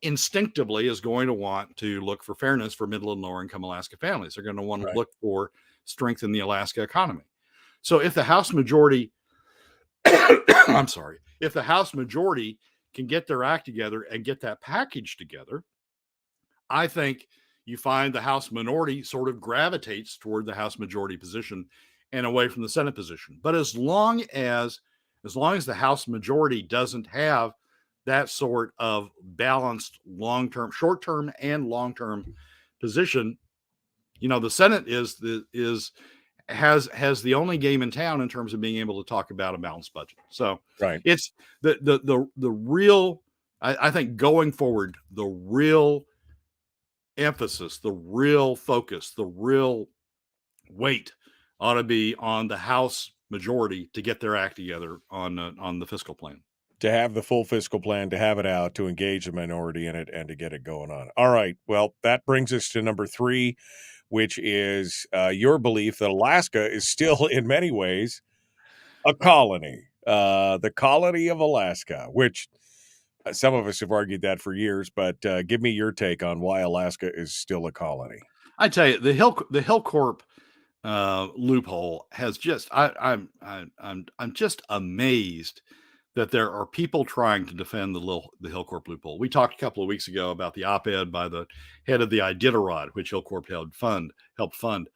instinctively is going to want to look for fairness for middle and lower income Alaska families. They're going to want to look for strength in the Alaska economy. So if the House majority, if the House majority can get their act together and get that package together, I think you find the House minority sort of gravitates toward the House majority position and away from the Senate position. But as long as the House majority doesn't have that sort of balanced long-term, short-term and long-term position, the Senate has the only game in town in terms of being able to talk about a balanced budget. So it's the real, I think going forward, the real emphasis, the real focus, the real weight ought to be on the House majority to get their act together on the fiscal plan. To have the full fiscal plan, to have it out, to engage the minority in it, and to get it going on. All right. Well, that brings us to number 3, which is your belief that Alaska is still, in many ways, a colony. The colony of Alaska, which some of us have argued that for years, but give me your take on why Alaska is still a colony. I tell you, the Hillcorp loophole has just, I'm just amazed that there are people trying to defend the Hillcorp loophole. We talked a couple of weeks ago about the op-ed by the head of the Iditarod, which Hillcorp helped fund,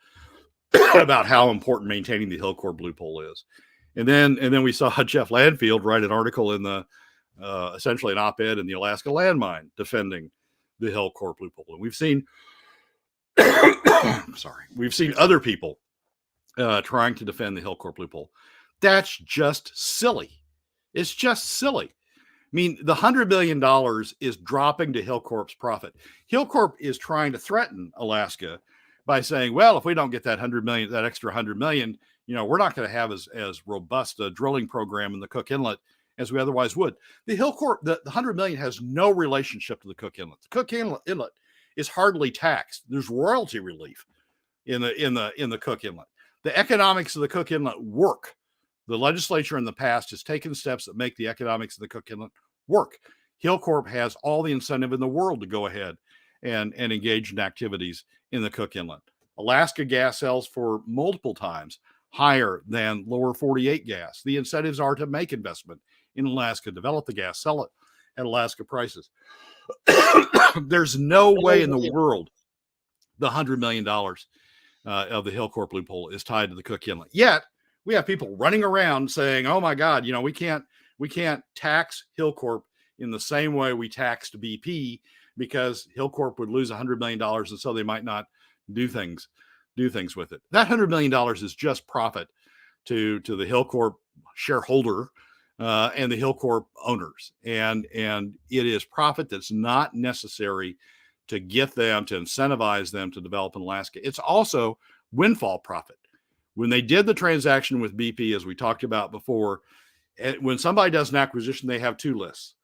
about how important maintaining the Hillcorp loophole is. And then we saw Jeff Landfield write an article in the essentially an op-ed in the Alaska Landmine defending the Hillcorp loophole. And we've seen other people trying to defend the Hillcorp loophole. That's just silly. It's just silly. I mean, the $100 million is dropping to Hillcorp's profit. Hillcorp is trying to threaten Alaska by saying, well, if we don't get that extra $100 million, we're not going to have as robust a drilling program in the Cook Inlet as we otherwise would. The Hillcorp, the $100 million has no relationship to the Cook Inlet. The Cook Inlet is hardly taxed. There's royalty relief in the Cook Inlet. The economics of the Cook Inlet work. The legislature in the past has taken steps that make the economics of the Cook Inlet work. Hillcorp has all the incentive in the world to go ahead and engage in activities in the Cook Inlet. Alaska gas sells for multiple times higher than lower 48 gas. The incentives are to make investment in Alaska, develop the gas, sell it at Alaska prices. There's no way in the world the $100 million of the Hillcorp loophole is tied to the Cook Inlet. Yet we have people running around saying, "Oh my God, we can't tax Hillcorp in the same way we taxed BP because Hillcorp would lose $100 million, and so they might not do things with it." That $100 million is just profit to the Hillcorp shareholder and the Hillcorp owners, and it is profit that's not necessary to get them, to incentivize them to develop in Alaska. It's also windfall profit. When they did the transaction with BP, as we talked about before, when somebody does an acquisition, they have two lists: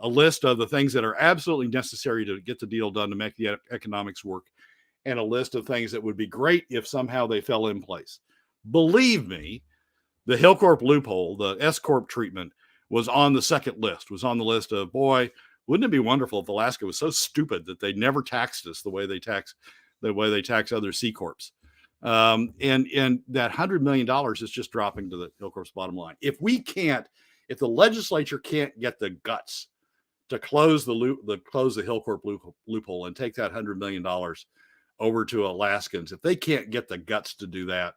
a list of the things that are absolutely necessary to get the deal done to make the economics work, and a list of things that would be great if somehow they fell in place. Believe me, the Hillcorp loophole, the S-Corp treatment, was on the second list, was on the list of, boy, wouldn't it be wonderful if Alaska was so stupid that they never taxed us the way they tax other C corps. And that $100 million is just dropping to the Hillcorp's bottom line. If the legislature can't get the guts to close the Hillcorp loophole and take that $100 million over to Alaskans, if they can't get the guts to do that,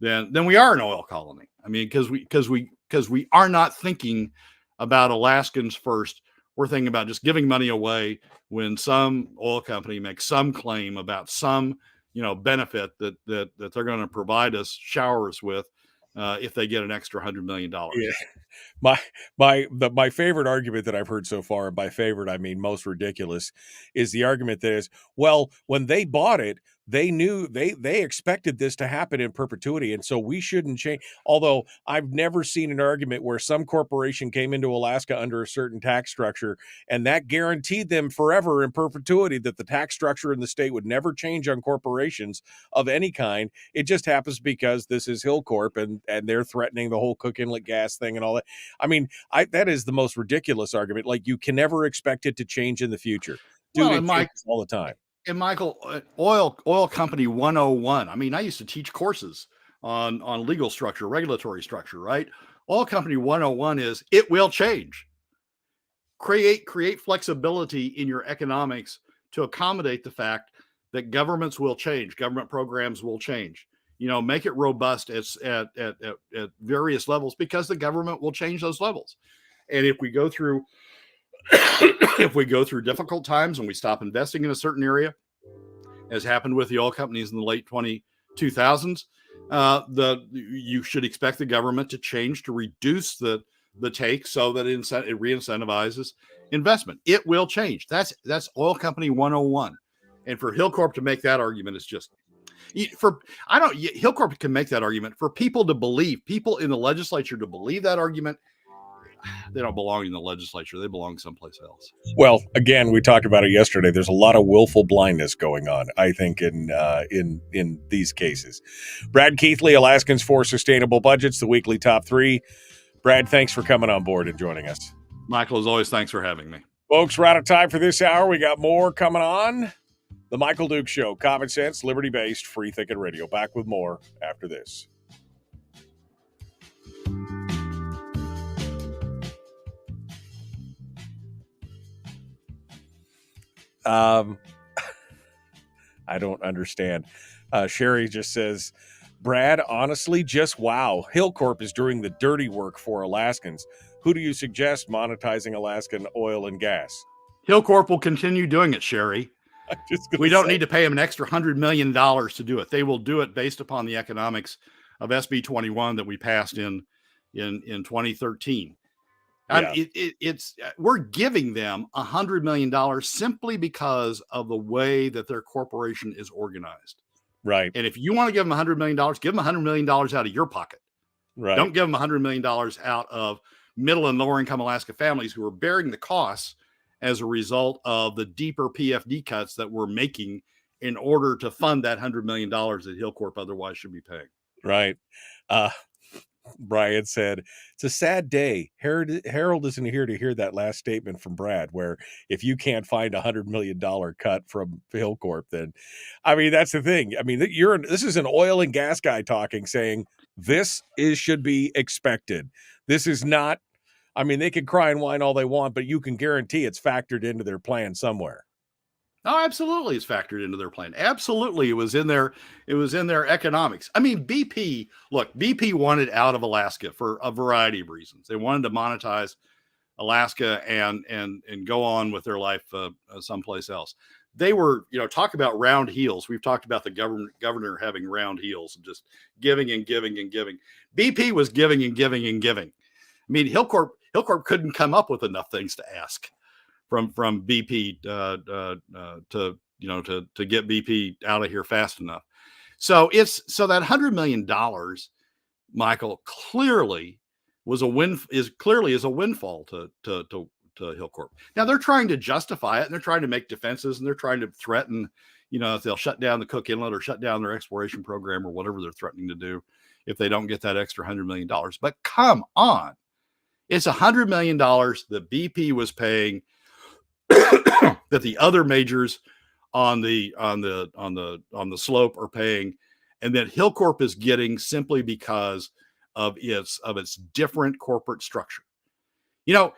then we are an oil colony. I mean, because we are not thinking about Alaskans first. We're thinking about just giving money away when some oil company makes some claim about some benefit that they're going to provide us, shower us with, if they get an extra $100 million. Yeah. My favorite argument that I've heard so far, and by favorite I mean most ridiculous, is the argument that is, well, when they bought it, they knew they expected this to happen in perpetuity, and so we shouldn't change. Although I've never seen an argument where some corporation came into Alaska under a certain tax structure, and that guaranteed them forever in perpetuity that the tax structure in the state would never change on corporations of any kind. It just happens because this is Hillcorp, and they're threatening the whole Cook Inlet gas thing and all that. I mean, that is the most ridiculous argument. Like, you can never expect it to change in the future. Dude, it changes all the time. And Michael, oil company 101. I mean, I used to teach courses on legal structure, regulatory structure, right? Oil company 101 is it will change. Create flexibility in your economics to accommodate the fact that governments will change, government programs will change. Make it robust at various levels, because the government will change those levels. And if we go through difficult times and we stop investing in a certain area, as happened with the oil companies in the late 2000s, you should expect the government to change, to reduce the take so that it re-incentivizes investment. It will change. That's oil company 101. And for Hillcorp to make that argument is just Hillcorp can make that argument. For people in the legislature to believe that argument, they don't belong in the legislature. They belong someplace else. Well, again, we talked about it yesterday. There's a lot of willful blindness going on, I think, in these cases. Brad Keithley, Alaskans for Sustainable Budgets, the weekly top three. Brad, thanks for coming on board and joining us. Michael, as always, thanks for having me. Folks, we're out of time for this hour. We got more coming on. The Michael Duke Show, common sense, liberty-based, free thinking radio. Back with more after this. I don't understand. Sherry just says, Brad, honestly, just wow. Hillcorp is doing the dirty work for Alaskans. Who do you suggest monetizing Alaskan oil and gas? Hillcorp will continue doing it, Sherry. We don't need to pay them an extra $100 million to do it. They will do it based upon the economics of SB 21 that we passed in 2013. Yeah. We're giving them $100 million simply because of the way that their corporation is organized. Right. And if you want to give them $100 million, give them $100 million out of your pocket. Right. Don't give them $100 million out of middle and lower income Alaska families who are bearing the costs as a result of the deeper PFD cuts that we're making in order to fund that $100 million that Hillcorp otherwise should be paying. Right. Brian said, it's a sad day. Harold isn't here to hear that last statement from Brad, where if you can't find $100 million cut from Hillcorp, then, I mean, that's the thing. I mean, this is an oil and gas guy talking, saying this should be expected. This is not I mean, they can cry and whine all they want, but you can guarantee it's factored into their plan somewhere. Oh, absolutely, it's factored into their plan. Absolutely, it was in their economics. I mean, BP wanted out of Alaska for a variety of reasons. They wanted to monetize Alaska and go on with their life someplace else. They were, talk about round heels. We've talked about the governor having round heels and just giving and giving and giving. BP was giving and giving and giving. I mean, Hillcorp couldn't come up with enough things to ask from BP to get BP out of here fast enough. So that $100 million, Michael, clearly is a windfall to Hillcorp. Now they're trying to justify it, and they're trying to make defenses, and they're trying to threaten, if they'll shut down the Cook Inlet or shut down their exploration program or whatever they're threatening to do if they don't get that extra $100 million. But come on, it's $100 million that BP was paying that the other majors on the slope are paying, and that Hillcorp is getting simply because of its different corporate structure. The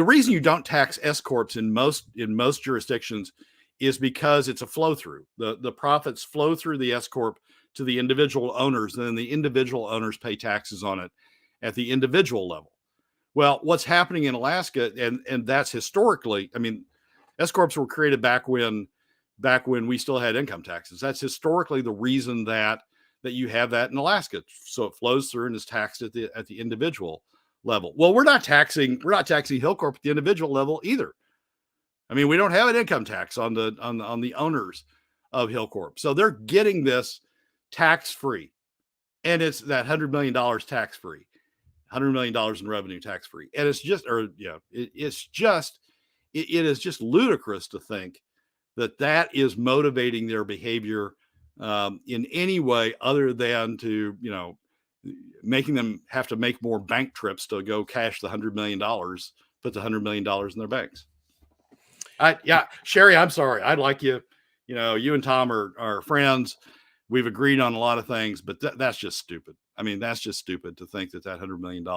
reason you don't tax S corps in most jurisdictions is because it's a flow through. The profits flow through the S corp to the individual owners, and then the individual owners pay taxes on it at the individual level. Well, what's happening in Alaska, and that's historically, I mean, S corps were created back when we still had income taxes. That's historically the reason that you have that in Alaska. So it flows through and is taxed at the individual level. Well, we're not taxing Hillcorp at the individual level either. I mean, we don't have an income tax on the owners of Hillcorp. So they're getting this tax free. And it's that $100 million tax free. $100 million in revenue tax free. And it is just ludicrous to think that is motivating their behavior in any way other than to, making them have to make more bank trips to go cash the $100 million, put the $100 million in their banks. Sherry, I'm sorry. I'd like you, you and Tom are friends. We've agreed on a lot of things, but that's just stupid. I mean, that's just stupid to think that $100 million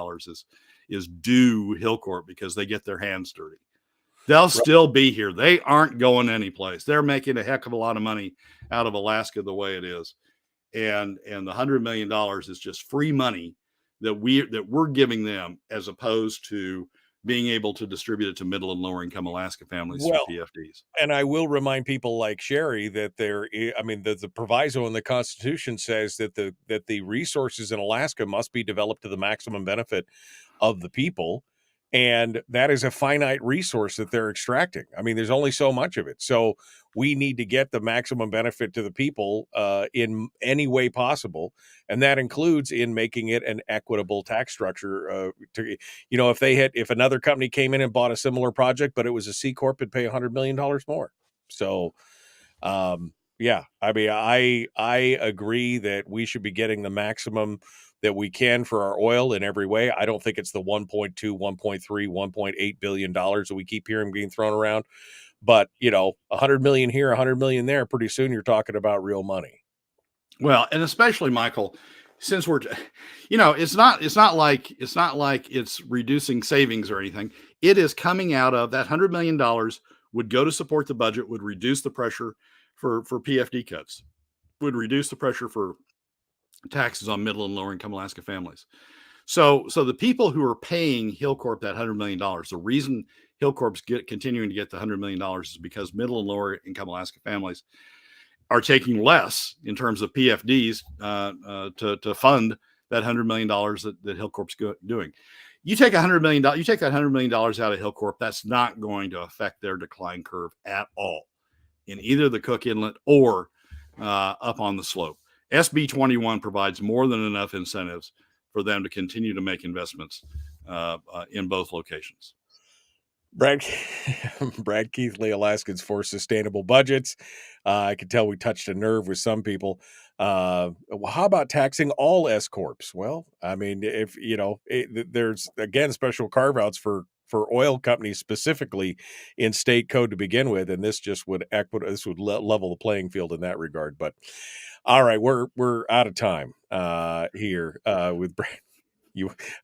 is due Hillcorp because they get their hands dirty. They'll still be here. They aren't going anyplace. They're making a heck of a lot of money out of Alaska the way it is. And the $100 million is just free money that we're giving them, as opposed to being able to distribute it to middle and lower income Alaska families through PFDs. And I will remind people like Sherry that the proviso in the Constitution says that the resources in Alaska must be developed to the maximum benefit of the people. And that is a finite resource that they're extracting. I mean, there's only so much of it. So we need to get the maximum benefit to the people in any way possible. And that includes in making it an equitable tax structure. If another company came in and bought a similar project, but it was a C Corp, it'd pay $100 million more. So, I mean, I agree that we should be getting the maximum that we can for our oil in every way. I don't think it's the 1.2, 1.3, 1.8 billion dollars that we keep hearing being thrown around. But, $100 million here, $100 million there, pretty soon you're talking about real money. Well, and especially, Michael, since we're, it's not like it's reducing savings or anything. It is coming out of that $100 million would go to support the budget, would reduce the pressure for PFD cuts, would reduce the pressure for taxes on middle and lower income Alaska families. So the people who are paying Hillcorp that $100 million, the reason Hillcorp's continuing to get the $100 million is because middle and lower income Alaska families are taking less in terms of PFDs to fund that $100 million that Hillcorp's doing. You take $100 million, you take that $100 million out of Hillcorp, that's not going to affect their decline curve at all in either the Cook Inlet or up on the slope. SB 21 provides more than enough incentives for them to continue to make investments in both locations. Brad Keithley, Alaskans for Sustainable Budgets. I can tell we touched a nerve with some people. How about taxing all S corps? Well, I mean, if there's again special carve outs for oil companies specifically in state code to begin with, and this just would level the playing field in that regard. But all right, we're out of time here with Brad.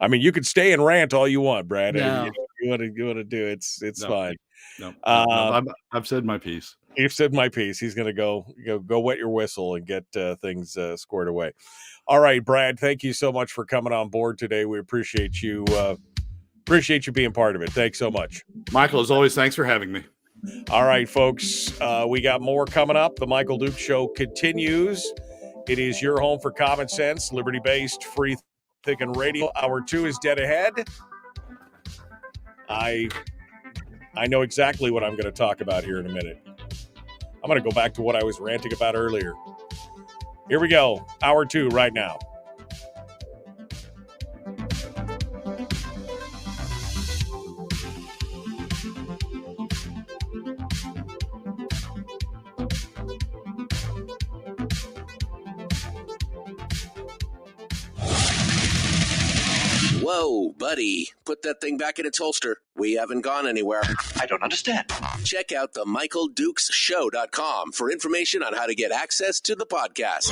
I mean, you could stay and rant all you want, Brad. No. You want to do it's No. fine. No, Uh, I've said my piece. You've said my piece. He's going to go wet your whistle and get things squared away. All right, Brad. Thank you so much for coming on board today. We appreciate you. Appreciate you being part of it. Thanks so much, Michael. As always, thanks for having me. All right, folks. We got more coming up. The Michael Duke Show continues. It is your home for common sense, liberty-based, free thinking radio. Hour 2 is dead ahead. I know exactly what I'm going to talk about here in a minute. I'm going to go back to what I was ranting about earlier. Here we go. Hour 2 right now. Whoa, buddy. Put that thing back in its holster. We haven't gone anywhere. I don't understand. Check out the MichaelDukesShow.com for information on how to get access to the podcast.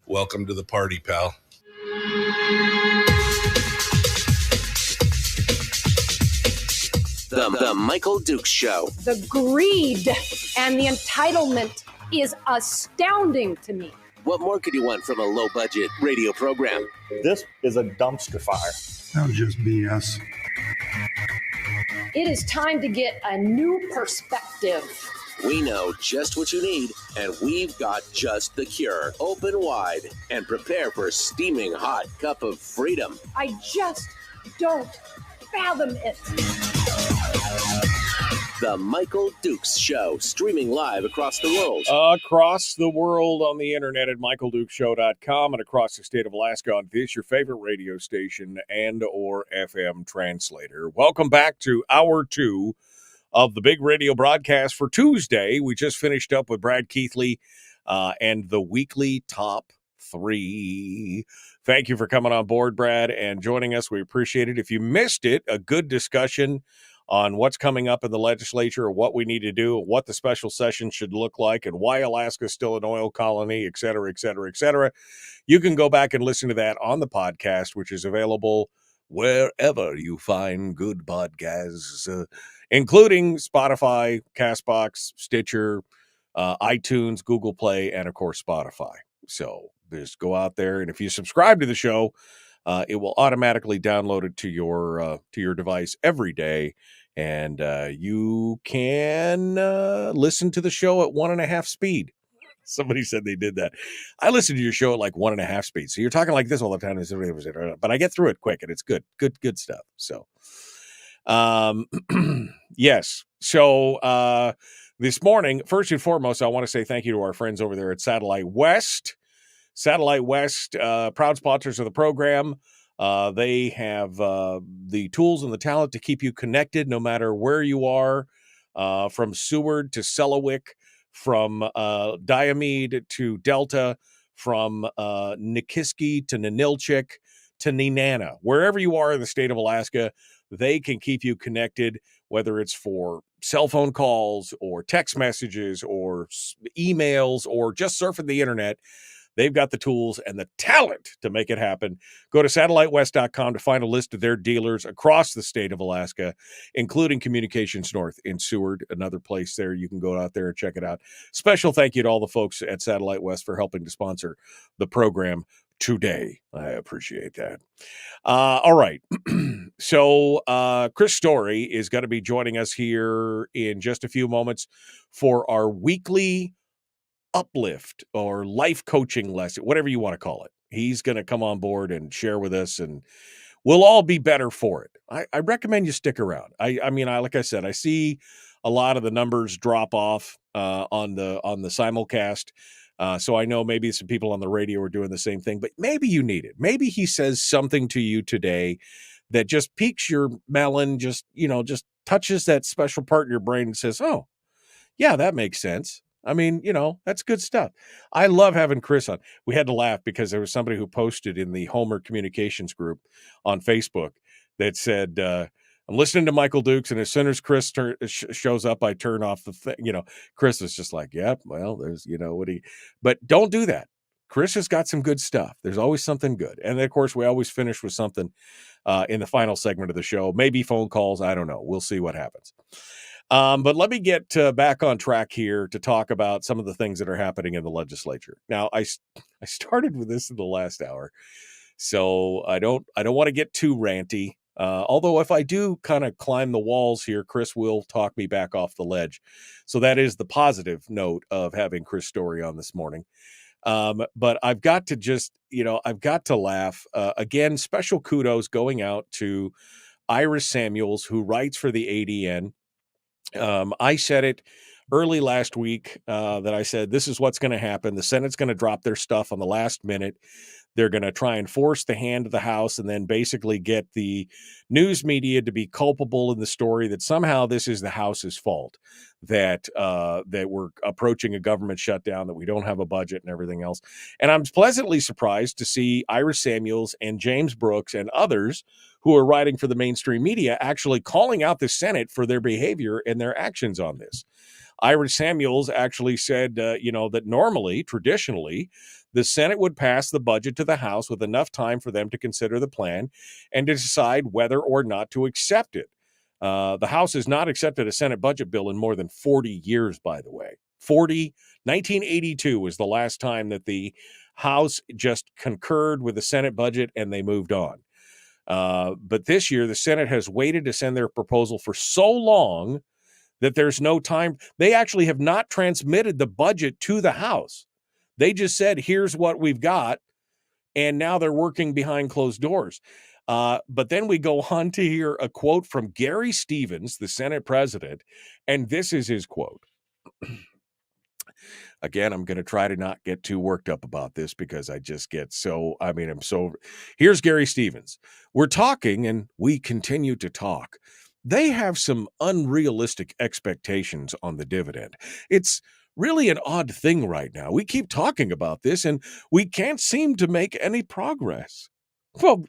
Welcome to the party, pal. The Michael Dukes Show. The greed and the entitlement is astounding to me. What more could you want from a low-budget radio program? This is a dumpster fire. That was just BS. It is time to get a new perspective. We know just what you need, and we've got just the cure. Open wide and prepare for a steaming hot cup of freedom. I just don't fathom it. The Michael Dukes Show, streaming live across the world. Across the world on the internet at michaeldukeshow.com and across the state of Alaska on this, your favorite radio station and or FM translator. Welcome back to Hour 2 of the big radio broadcast for Tuesday. We just finished up with Brad Keithley and the weekly top 3. Thank you for coming on board, Brad, and joining us. We appreciate it. If you missed it, a good discussion on what's coming up in the legislature, or what we need to do, what the special session should look like, and why Alaska is still an oil colony, et cetera, et cetera, et cetera. You can go back and listen to that on the podcast, which is available wherever you find good podcasts, including Spotify, CastBox, Stitcher, iTunes, Google Play, and, of course, Spotify. So just go out there, and if you subscribe to the show, it will automatically download it to your device every day, and you can listen to the show at 1.5 speed. Somebody said they did that. I listen to your show at like 1.5 speed. So you're talking like this all the time, but I get through it quick, and it's good stuff. So, yes. So this morning, first and foremost, I want to say thank you to our friends over there at Satellite West. Satellite West, proud sponsors of the program. They have the tools and the talent to keep you connected no matter where you are, from Seward to Selawik, from Diomede to Delta, from Nikiski to Ninilchik to Nenana. Wherever you are in the state of Alaska, they can keep you connected, whether it's for cell phone calls or text messages or emails or just surfing the internet. They've got the tools and the talent to make it happen. Go to satellitewest.com to find a list of their dealers across the state of Alaska, including Communications North in Seward, another place there. You can go out there and check it out. Special thank you to all the folks at Satellite West for helping to sponsor the program today. I appreciate that. All right. So Chris Story is going to be joining us here in just a few moments for our weekly uplift or life coaching lesson, whatever you want to call it. He's going to come on board and share with us, and we'll all be better for it. I recommend you stick around. I mean, like I said, I see a lot of the numbers drop off on the simulcast. So I know maybe some people on the radio are doing the same thing, but maybe you need it. Maybe he says something to you today that just piques your melon, just touches that special part in your brain and says, oh, yeah, that makes sense. I mean, that's good stuff. I love having Chris on. We had to laugh because there was somebody who posted in the Homer Communications group on Facebook that said, I'm listening to Michael Dukes, and as soon as Chris shows up, I turn off the thing. Chris is just like, yep, well, there's, but don't do that. Chris has got some good stuff. There's always something good. And of course, we always finish with something in the final segment of the show. Maybe phone calls. I don't know. We'll see what happens. But let me get back on track here to talk about some of the things that are happening in the legislature. Now, I started with this in the last hour, so I don't want to get too ranty. Although if I do kind of climb the walls here, Chris will talk me back off the ledge. So that is the positive note of having Chris Story on this morning. But I've got to just, I've got to laugh. Again, special kudos going out to Iris Samuels, who writes for the ADN. I said it early last week that I said, this is what's going to happen. The Senate's going to drop their stuff on the last minute. They're going to try and force the hand of the House and then basically get the news media to be culpable in the story that somehow this is the House's fault, that we're approaching a government shutdown, that we don't have a budget and everything else. And I'm pleasantly surprised to see Iris Samuels and James Brooks and others who are writing for the mainstream media actually calling out the Senate for their behavior and their actions on this. Iris Samuels actually said, that normally, traditionally, the Senate would pass the budget to the House with enough time for them to consider the plan and to decide whether or not to accept it. The House has not accepted a Senate budget bill in more than 40 years, by the way. 1982 was the last time that the House just concurred with the Senate budget and they moved on. But this year, the Senate has waited to send their proposal for so long that there's no time. They actually have not transmitted the budget to the House. They just said, here's what we've got. And now they're working behind closed doors. But then we go on to hear a quote from Gary Stevens, the Senate president. And this is his quote. Again, I'm going to try to not get too worked up about this because I just get here's Gary Stevens. We're talking and we continue to talk. They have some unrealistic expectations on the dividend. It's really an odd thing right now. We keep talking about this and we can't seem to make any progress. Well,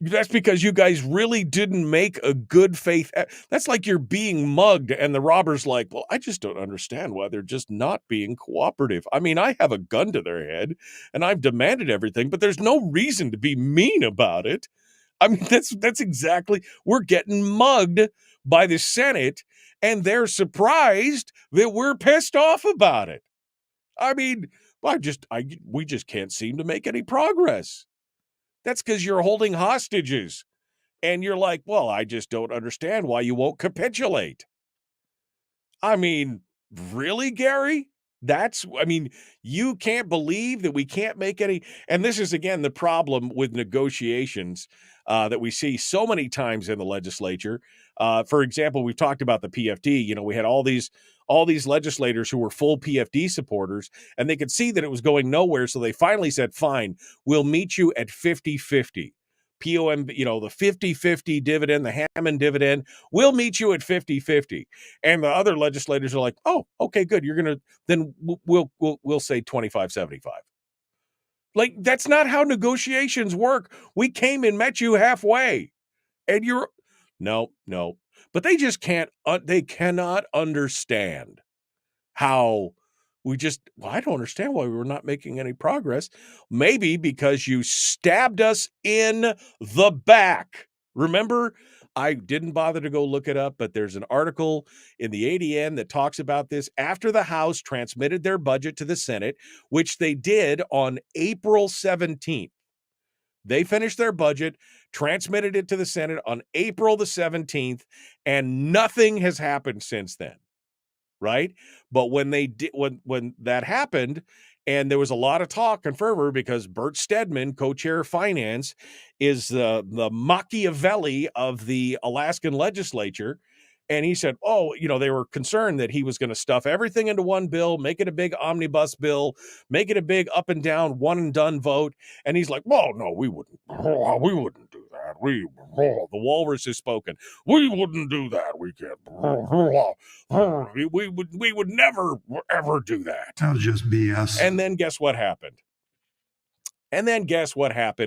that's because you guys really didn't make a good faith. That's like you're being mugged and the robber's like, well, I just don't understand why they're just not being cooperative. I mean, I have a gun to their head and I've demanded everything, but there's no reason to be mean about it. I mean, that's exactly, we're getting mugged by the Senate and they're surprised that we're pissed off about it. I mean, we just can't seem to make any progress. That's because you're holding hostages and you're like, well, I just don't understand why you won't capitulate. I mean, really, Gary? You can't believe that we can't make any. And this is, again, the problem with negotiations that we see so many times in the legislature. For example, we've talked about the PFD. We had all these legislators who were full PFD supporters, and they could see that it was going nowhere. So they finally said, fine, we'll meet you at 50-50. POM, the 50-50 dividend, the Hammond dividend, we'll meet you at 50-50. And the other legislators are like, oh, okay, good. Then we'll say 25-75. Like, that's not how negotiations work. We came and met you halfway. And no. But they just they cannot understand how I don't understand why we're not making any progress. Maybe because you stabbed us in the back. Remember, I didn't bother to go look it up, but there's an article in the ADN that talks about this after the House transmitted their budget to the Senate, which they did on April 17th. They finished their budget, transmitted it to the Senate on April the 17th, and nothing has happened since then. Right? But when that happened, and there was a lot of talk and fervor because Bert Stedman, co-chair of finance, is the Machiavelli of the Alaskan legislature. And he said, they were concerned that he was going to stuff everything into one bill, make it a big omnibus bill, make it a big up and down, one and done vote. And he's like, well, no, we wouldn't do that. The walrus has spoken. We wouldn't do that. We can't. We would never, ever do that. That was just BS. And then guess what happened?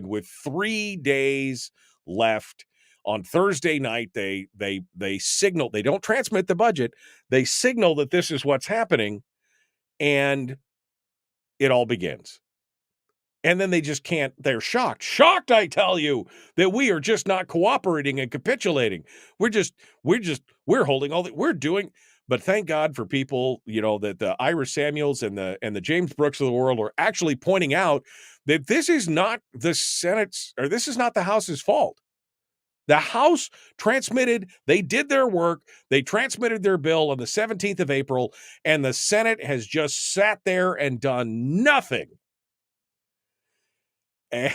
With 3 days left. On Thursday night, they signal, they don't transmit the budget. They signal that this is what's happening, and it all begins. And then they just can't. They're shocked, I tell you, that we are just not cooperating and capitulating. We're holding all that we're doing. But thank God for people, that the Ira Samuels and the James Brooks of the world are actually pointing out that this is not the Senate's, or this is not the House's fault. The House transmitted, they did their work, they transmitted their bill on the 17th of April, and the Senate has just sat there and done nothing. And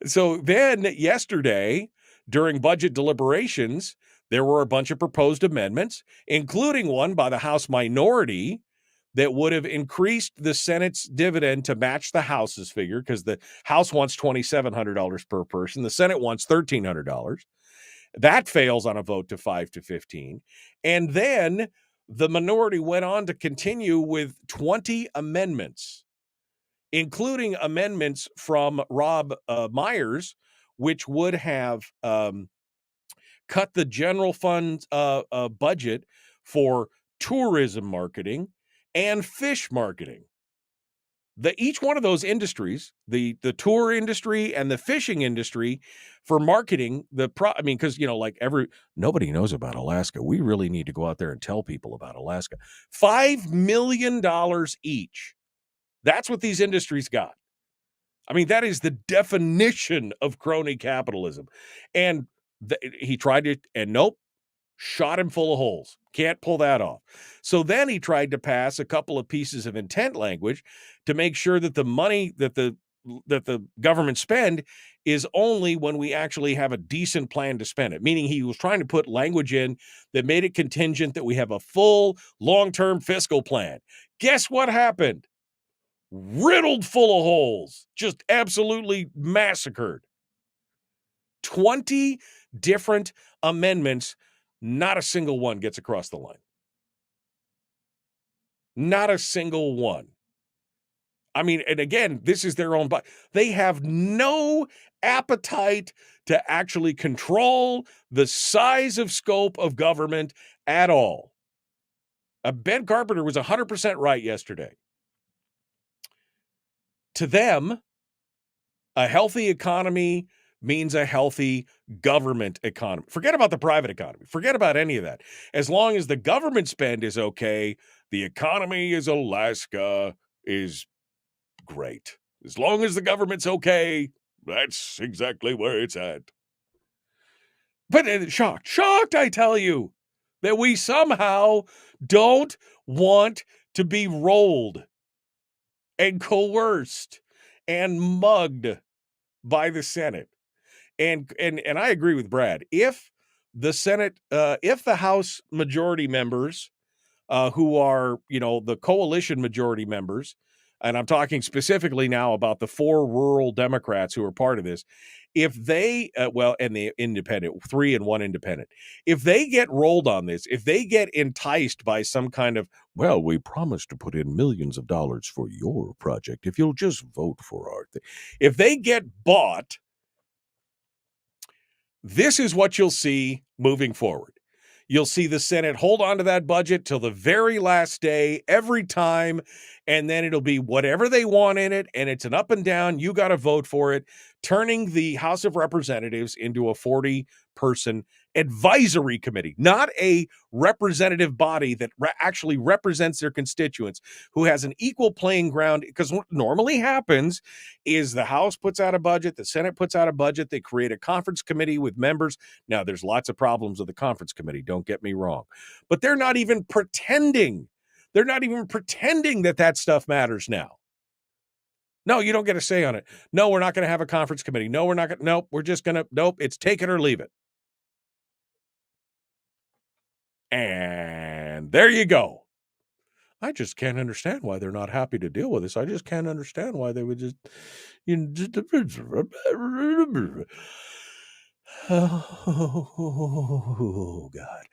so then yesterday, during budget deliberations, there were a bunch of proposed amendments, including one by the House minority that would have increased the Senate's dividend to match the House's figure, because the House wants $2,700 per person. The Senate wants $1,300. That fails on a vote to 5-15. And then the minority went on to continue with 20 amendments, including amendments from Rob Myers, which would have cut the general fund budget for tourism marketing and fish marketing. Each one of those industries, the tour industry and the fishing industry, for marketing because nobody knows about Alaska. We really need to go out there and tell people about Alaska. $5 million each. That's what these industries got. I mean, that is the definition of crony capitalism. And he tried it, and nope, shot him full of holes. Can't pull that off. So then he tried to pass a couple of pieces of intent language to make sure that the money that the government spend is only when we actually have a decent plan to spend it. Meaning he was trying to put language in that made it contingent that we have a full long-term fiscal plan. Guess what happened? Riddled full of holes, just absolutely massacred. 20 different amendments, not a single one gets across the line. Not a single one. I mean, and again, this is their own, but they have no appetite to actually control the size of scope of government at all. Ben Carpenter was 100% right yesterday. To them, a healthy economy means a healthy government economy. Forget about the private economy. Forget about any of that. As long as the government spend is okay, the economy is Alaska is great. As long as the government's okay, that's exactly where it's at. But shocked, I tell you, that we somehow don't want to be rolled and coerced and mugged by the Senate. And I agree with Brad. If the Senate, if the House majority members, who are, the coalition majority members, and I'm talking specifically now about the 4 rural Democrats who are part of this, if they, and the independent, 3 and 1 independent, if they get rolled on this, if they get enticed by some kind of, we promise to put in millions of dollars for your project if you'll just vote for our thing. If they get bought, this is what you'll see moving forward. You'll see the Senate hold on to that budget till the very last day, every time, and then it'll be whatever they want in it, and it's an up and down, you got to vote for it, turning the House of Representatives into a 40-person advisory committee, not a representative body that actually represents their constituents, who has an equal playing ground. Because what normally happens is the House puts out a budget, the Senate puts out a budget, they create a conference committee with members. Now, there's lots of problems with the conference committee, don't get me wrong, but they're not even pretending. They're not even pretending that stuff matters now. No, you don't get a say on it. No, we're not going to have a conference committee. No, we're not going to. Nope, we're just going to. Nope, it's take it or leave it. And there you go. I just can't understand why they're not happy to deal with this. I just can't understand why they would just, oh God.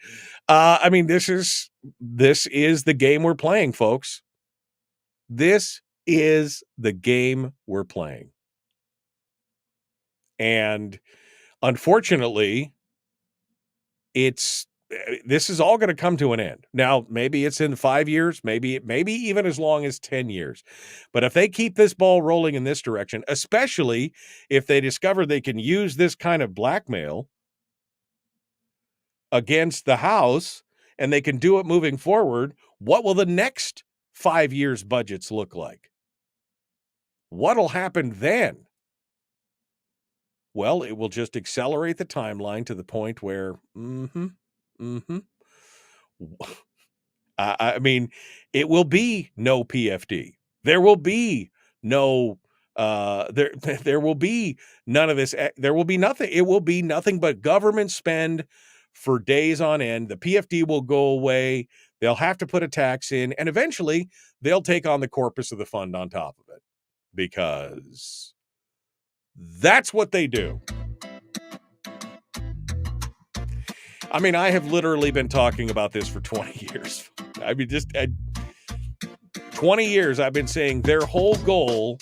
I mean, this is the game we're playing, folks. This is the game we're playing. And unfortunately, it's this is all going to come to an end. Now, maybe it's in 5 years, maybe even as long as 10 years. But if they keep this ball rolling in this direction, especially if they discover they can use this kind of blackmail against the House and they can do it moving forward, what will the next 5 years budgets look like? What'll happen then? Well, it will just accelerate the timeline to the point where, I mean, it will be no PFD. There will be no, there will be none of this. There will be nothing. It will be nothing but government spend for days on end. The PFD will go away. They'll have to put a tax in, and eventually they'll take on the corpus of the fund on top of it, because that's what they do. I mean, I have literally been talking about this for 20 years. I mean, 20 years I've been saying their whole goal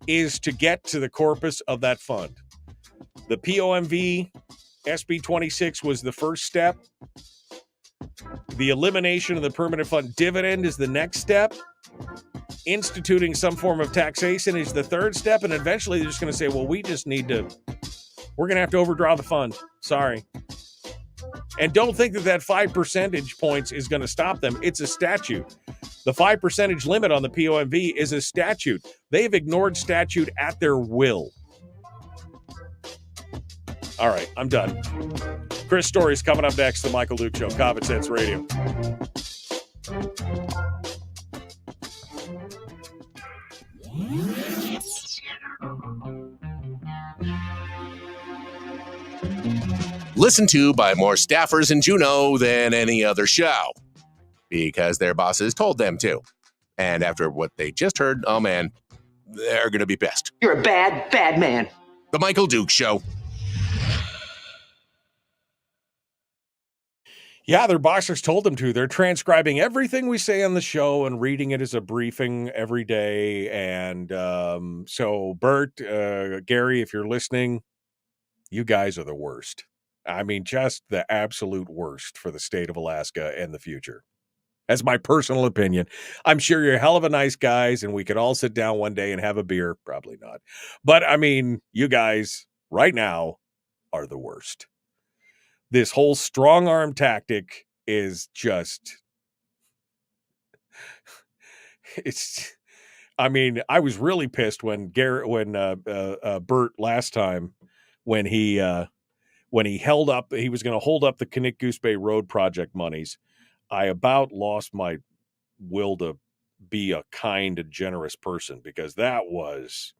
is to get to the corpus of that fund. The POMV SB 26 was the first step. The elimination of the permanent fund dividend is the next step. Instituting some form of taxation is the third step. And eventually they're just going to say, well, we're going to have to overdraw the fund. Sorry. And don't think that 5 percentage points is going to stop them. It's a statute. The 5% limit on the POMV is a statute. They've ignored statute at their will. All right, I'm done. Chris Story's coming up next. The Michael Duke Show, Common Sense Radio. Listened to by more staffers in Juneau than any other show, because their bosses told them to. And after what they just heard, oh man, they're going to be pissed. You're a bad, bad man. The Michael Duke Show. Yeah, their bosses told them to. They're transcribing everything we say on the show and reading it as a briefing every day. And so, Bert, Gary, if you're listening, you guys are the worst. I mean, just the absolute worst for the state of Alaska and the future. That's my personal opinion. I'm sure you're a hell of a nice guys, and we could all sit down one day and have a beer. Probably not. But, I mean, you guys right now are the worst. This whole strong arm tactic is just, it's, I mean, I was really pissed when Bert last time, when he held up, he was going to hold up the Knik Goose Bay Road project monies. I about lost my will to be a kind and generous person, because that was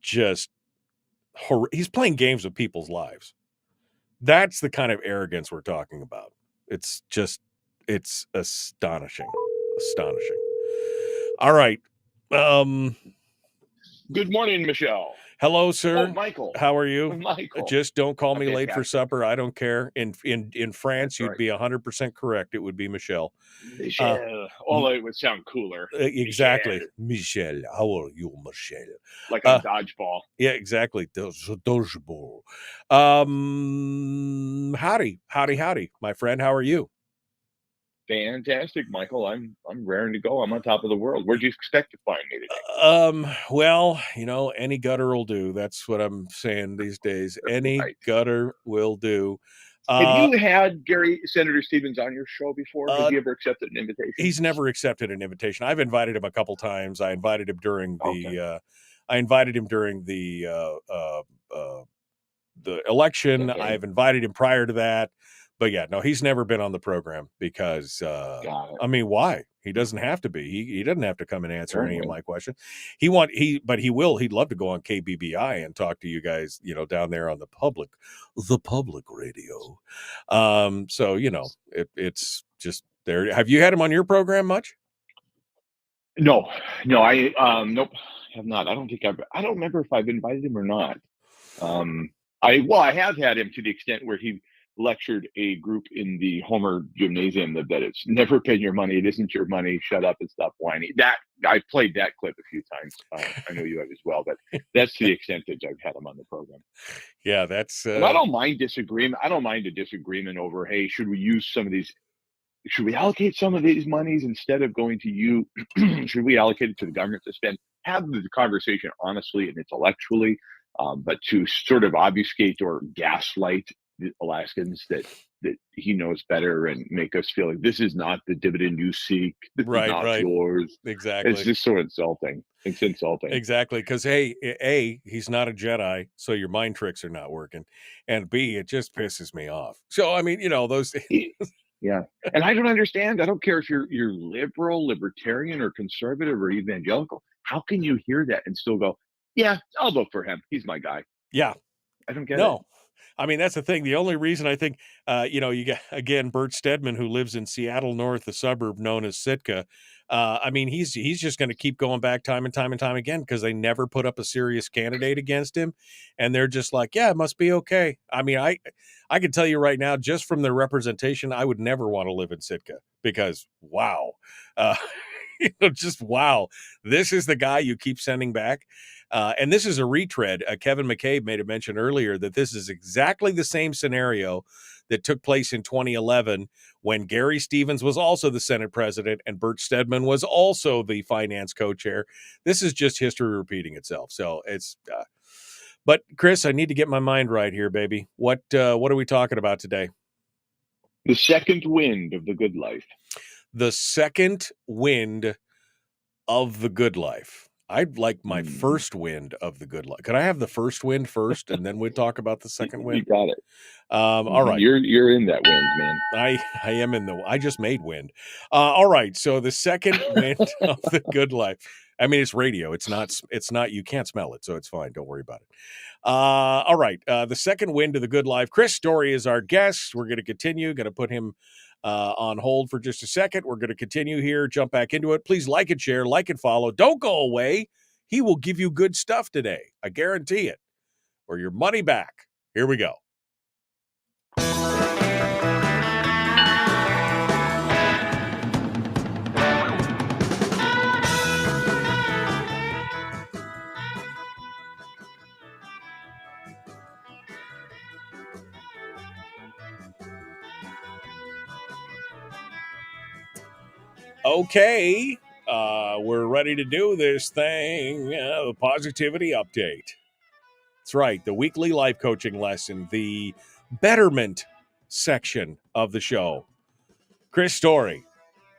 just, he's playing games with people's lives. That's the kind of arrogance we're talking about. It's just, it's astonishing. Astonishing. All right. Good morning, Michelle. Hello, sir. Oh, Michael. How are you? Michael. Just don't call me Okay, late yeah. for supper. I don't care. In France, That's you'd right. be 100% correct. It would be Michelle. Michelle. Although it would sound cooler. Exactly. Michelle. How are you, Michelle? Like a dodgeball. Yeah, exactly. Dodgeball. Howdy, my friend. How are you? Fantastic, Michael. I'm raring to go. I'm on top of the world. Where'd you expect to find me today? Well, any gutter will do. That's what I'm saying these days. Any gutter will do. Have you had Senator Stevens on your show before? Has he ever accepted an invitation? He's never accepted an invitation. I've invited him a couple times. I invited him during the the election. Okay. I've invited him prior to that. But yeah, no, he's never been on the program because, I mean, why? He doesn't have to be. He doesn't have to come and answer any of my questions. But he will. He'd love to go on KBBI and talk to you guys, down there on the public radio. So, it's just there. Have you had him on your program much? No, nope, have not. I don't remember if I've invited him or not. I have had him to the extent where he lectured a group in the Homer Gymnasium that it's never been your money. It isn't your money. Shut up and stop whining. That I played that clip a few times. I know you have as well, but that's to the extent that I've had him on the program. Yeah, that's. And I don't mind disagreement. I don't mind a disagreement over, hey, should we use some of these? Should we allocate some of these monies instead of going to you? Should we allocate it to the government to spend? Have the conversation honestly and intellectually, but to sort of obfuscate or gaslight the Alaskans that he knows better and make us feel like this is not the dividend you seek. This is not yours. Exactly. It's just so insulting. It's insulting. Exactly. Because hey, A, he's not a Jedi, so your mind tricks are not working. And B, it just pisses me off. So I mean, those Yeah. And I don't understand. I don't care if you're liberal, libertarian, or conservative or evangelical. How can you hear that and still go, yeah, I'll vote for him. He's my guy. Yeah. I don't get it. I mean, that's the thing. The only reason I think, you got, again, Bert Stedman, who lives in Seattle North, a suburb known as Sitka. I mean, he's just going to keep going back time and time and time again because they never put up a serious candidate against him. And they're just like, yeah, it must be okay. I mean, I can tell you right now, just from their representation, I would never want to live in Sitka because, wow. Just wow. This is the guy you keep sending back. And this is a retread. Kevin McCabe made a mention earlier that this is exactly the same scenario that took place in 2011 when Gary Stevens was also the Senate president and Bert Stedman was also the finance co-chair. This is just history repeating itself. So it's, but Chris, I need to get my mind right here, baby. What are we talking about today? The second wind of the good life. The second wind of the good life. I'd like my first wind of the good life. Could I have the first wind first, and then we'd talk about the second wind? You got it. All right. You're in that wind, man. I am in I just made wind. All right. So the second wind of the good life. I mean, it's radio. It's not, you can't smell it, so it's fine. Don't worry about it. All right. The second wind of the good life. Chris Story is our guest. We're going to continue. Going to put him on hold for just a second. We're going to continue here, jump back into it. Please like and share, like and follow. Don't go away. He will give you good stuff today. I guarantee it. Or your money back. Here we go. Okay, we're ready to do this thing, the positivity update. That's right, the weekly life coaching lesson, the betterment section of the show. Chris Story,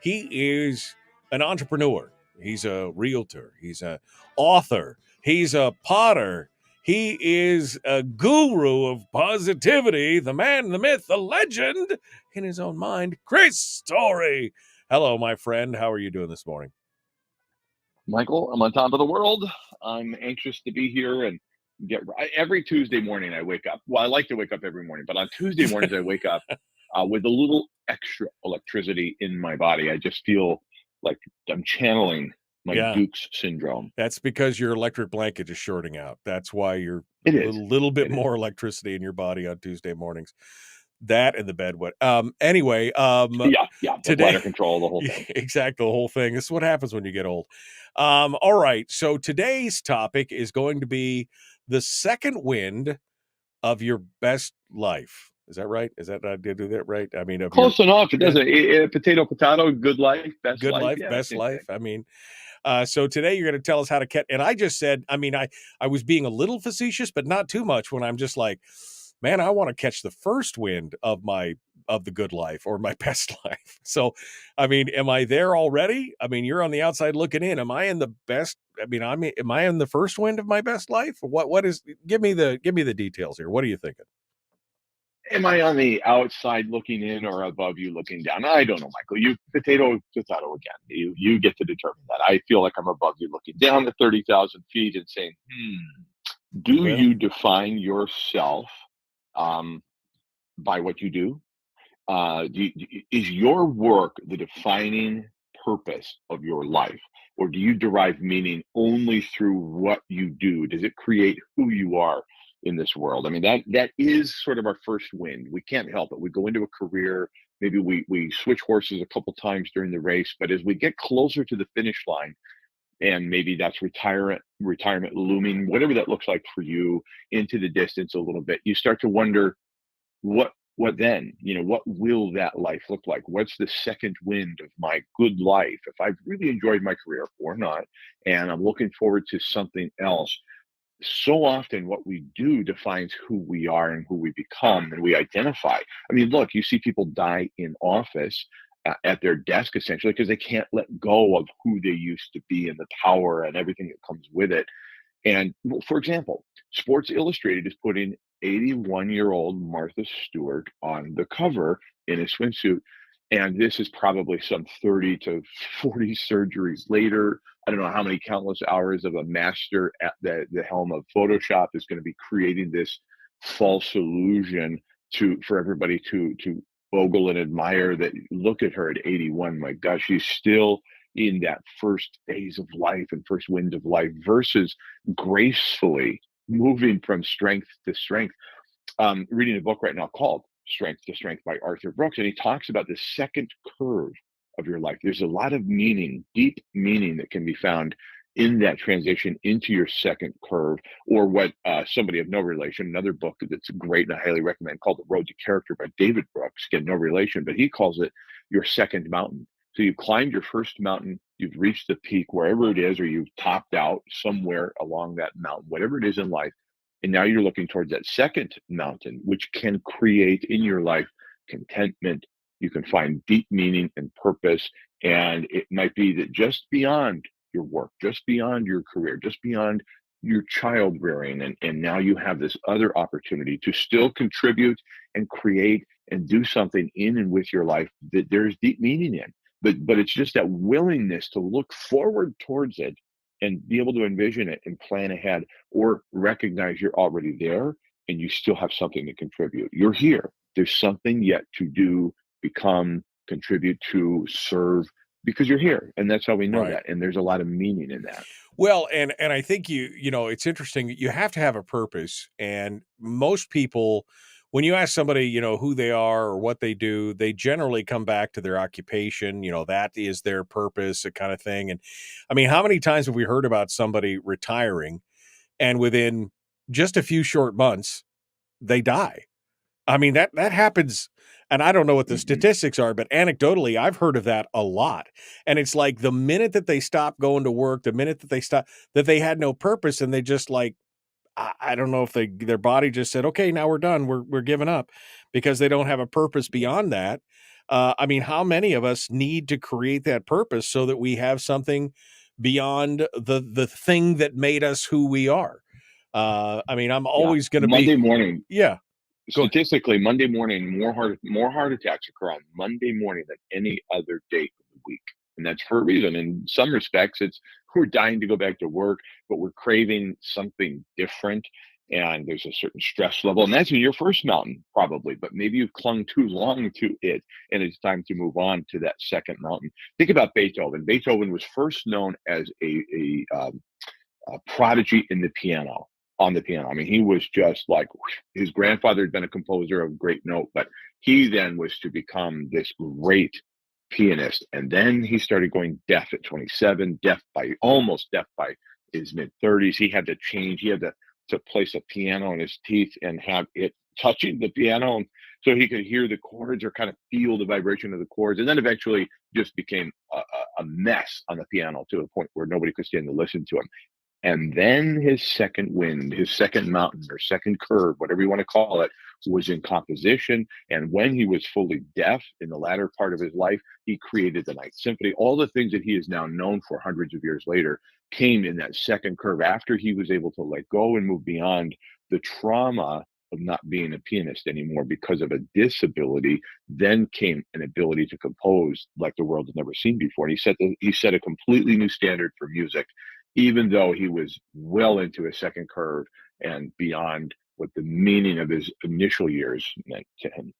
he is an entrepreneur. He's a realtor. He's an author. He's a potter. He is a guru of positivity, the man, the myth, the legend in his own mind, Chris Story. Hello, my friend. How are you doing this morning? Michael, I'm on top of the world. I'm anxious to be here and every Tuesday morning I wake up. Well, I like to wake up every morning, but on Tuesday mornings I wake up with a little extra electricity in my body. I just feel like I'm channeling my Dukes syndrome. That's because your electric blanket is shorting out. That's why you're a little bit more electricity in your body on Tuesday mornings. That and the bed wet. Anyway, the bladder control, the whole thing. Exactly, the whole thing. This is what happens when you get old. All right, so today's topic is going to be the second wind of your best life. Is that right? Did I do that right? I mean, close enough. It doesn't. Potato, good life, best good life, best life. I mean. So today you're going to tell us how to catch. And I just said, I mean, I was being a little facetious, but not too much when I'm just like, man, I want to catch the first wind of the good life or my best life. So, I mean, am I there already? I mean, you're on the outside looking in. Am I in the best? I mean, am I in the first wind of my best life? What is, give me the details here. What are you thinking? Am I on the outside looking in or above you looking down? I don't know, Michael. You potato again. You get to determine that. I feel like I'm above you looking down at 30,000 feet and saying, do you define yourself by what you do? Is your work the defining purpose of your life? Or do you derive meaning only through what you do? Does it create who you are? in this world. I mean, that is sort of our first wind. We can't help it. We go into a career, maybe we switch horses a couple times during the race, but as we get closer to the finish line, and maybe that's retirement looming, whatever that looks like for you, into the distance a little bit, you start to wonder, what then? What will that life look like? What's the second wind of my good life if I've really enjoyed my career or not, and I'm looking forward to something else? So often what we do defines who we are and who we become, and we identify. I mean, look, you see people die in office at their desk, essentially because they can't let go of who they used to be and the power and everything that comes with it. And for example, Sports Illustrated is putting 81-year-old Martha Stewart on the cover in a swimsuit. And this is probably some 30 to 40 surgeries later. I don't know how many countless hours of a master at the helm of Photoshop is going to be creating this false illusion for everybody to ogle and admire. That look at her at 81. My gosh, she's still in that first phase of life and first wind of life, versus gracefully moving from strength to strength. Reading a book right now called Strength to Strength by Arthur Brooks, and he talks about the second curve of your life. There's a lot of meaning, deep meaning, that can be found in that transition into your second curve, or what somebody of no relation, another book that's great and I highly recommend, called The Road to Character by David Brooks. Again, no relation, but he calls it your second mountain. So you've climbed your first mountain, you've reached the peak, wherever it is, or you've topped out somewhere along that mountain, whatever it is in life. And now you're looking towards that second mountain, which can create in your life contentment. You can find deep meaning and purpose. And it might be that just beyond your work, just beyond your career, just beyond your child rearing, and now you have this other opportunity to still contribute and create and do something in and with your life that there's deep meaning in. But it's just that willingness to look forward towards it and be able to envision it and plan ahead, or recognize you're already there and you still have something to contribute. You're here. There's something yet to do, become, contribute to, serve, because you're here. And that's how we know Right. that. And there's a lot of meaning in that. Well, and I think it's interesting. You have to have a purpose, and most people, when you ask somebody, who they are or what they do, they generally come back to their occupation. That is their purpose, that kind of thing. And I mean, how many times have we heard about somebody retiring, and within just a few short months, they die? I mean, that happens, and I don't know what the statistics are, but anecdotally, I've heard of that a lot. And it's like the minute that they stop going to work, the minute that they had no purpose, and they just like, I don't know if their body just said, okay, now we're done. We're giving up, because they don't have a purpose beyond that. I mean, how many of us need to create that purpose so that we have something beyond the thing that made us who we are? I mean, I'm always going to be, Monday morning. yeah. Statistically, Monday morning, more heart attacks occur on Monday morning than any other day of the week. And that's for a reason. In some respects, it's we're dying to go back to work, but we're craving something different. And there's a certain stress level. And that's in your first mountain, probably, but maybe you've clung too long to it, and it's time to move on to that second mountain. Think about Beethoven. Beethoven was first known as a prodigy in the piano. On the piano. I mean, he was just like, his grandfather had been a composer of great note, but he then was to become this great pianist. And then he started going deaf at 27, almost deaf by his mid 30s. He had to change. He had to place a piano in his teeth and have it touching the piano, so he could hear the chords or kind of feel the vibration of the chords. And then eventually just became a mess on the piano, to a point where nobody could stand to listen to him. And then his second wind, his second mountain or second curve, whatever you want to call it, was in composition. And when he was fully deaf in the latter part of his life, he created the Ninth Symphony. All the things that he is now known for hundreds of years later came in that second curve, after he was able to let go and move beyond the trauma of not being a pianist anymore because of a disability. Then came an ability to compose like the world had never seen before. And he set a completely new standard for music, even though he was well into his second curve and beyond what the meaning of his initial years meant to him.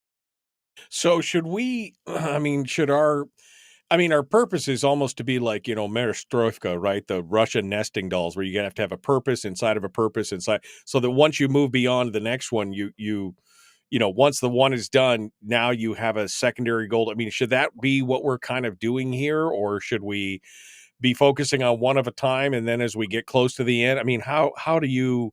So should we, I mean, should our I mean, our purpose is almost to be like, Marestroika, right? The Russian nesting dolls, where you have to have a purpose inside of a purpose inside, so that once you move beyond the next one, once the one is done, now you have a secondary goal. I mean, should that be what we're kind of doing here, or should we be focusing on one at a time, and then as we get close to the end, I mean, how do you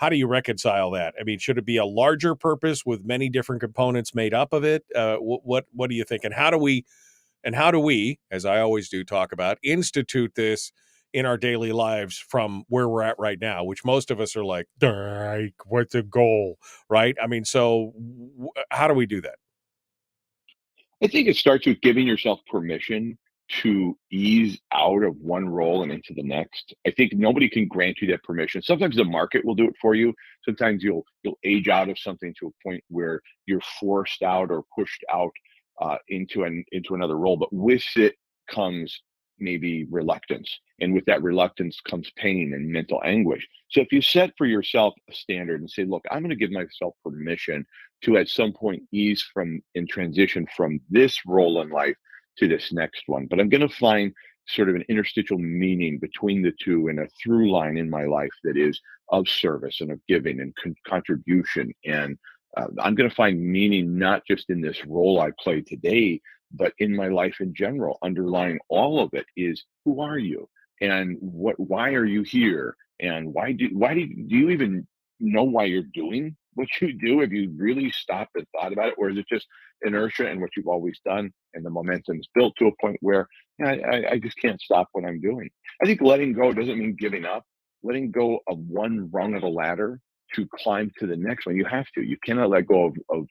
reconcile that? I mean, should it be a larger purpose with many different components made up of it? What do you think? And how do we, as I always do talk about, institute this in our daily lives from where we're at right now, which most of us are like, what's the goal, right? I mean, so how do we do that? I think it starts with giving yourself permission to ease out of one role and into the next. I think nobody can grant you that permission. Sometimes the market will do it for you. Sometimes you'll age out of something to a point where you're forced out or pushed out into another role. But with it comes maybe reluctance, and with that reluctance comes pain and mental anguish. So if you set for yourself a standard and say, look, I'm going to give myself permission to at some point ease from and transition from this role in life to this next one. But I'm going to find sort of an interstitial meaning between the two and a through line in my life that is of service and of giving and contribution. And I'm going to find meaning not just in this role I play today, but in my life in general. Underlying all of it is, who are you? And why are you here? And why do you even know why you're doing what you do? Have you really stopped and thought about it? Or is it just inertia and what you've always done, and the momentum is built to a point where I just can't stop what I'm doing? I think letting go doesn't mean giving up. Letting go of one rung of the ladder to climb to the next one. You have to. You cannot let go of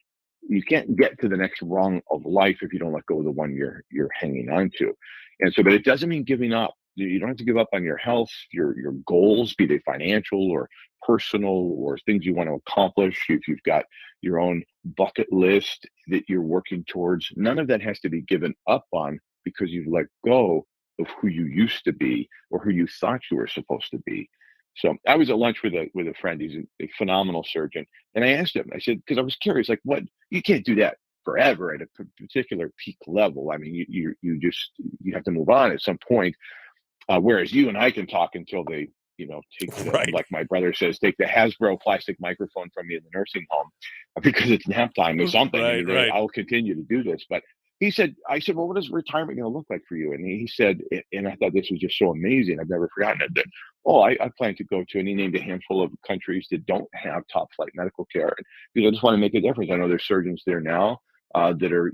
you can't get to the next rung of life if you don't let go of the one you're hanging on to. And so, but it doesn't mean giving up. You don't have to give up on your health, your goals, be they financial or personal or things you want to accomplish. If you've got your own bucket list that you're working towards, none of that has to be given up on because you've let go of who you used to be or who you thought you were supposed to be. So I was at lunch with a friend. He's a phenomenal surgeon, and I asked him. I said, because I was curious, like, what, you can't do that forever at a particular peak level. I mean, you have to move on at some point. Whereas you and I can talk until they, take Right. like my brother says, take the Hasbro plastic microphone from me in the nursing home because it's nap time or something. Right. I'll continue to do this. But I said, well, what is retirement going to look like for you? And he said, and I thought this was just so amazing. I've never forgotten it. That, I plan to go to, and he named a handful of countries that don't have top flight medical care. Because I just want to make a difference. I know there's surgeons there now that are,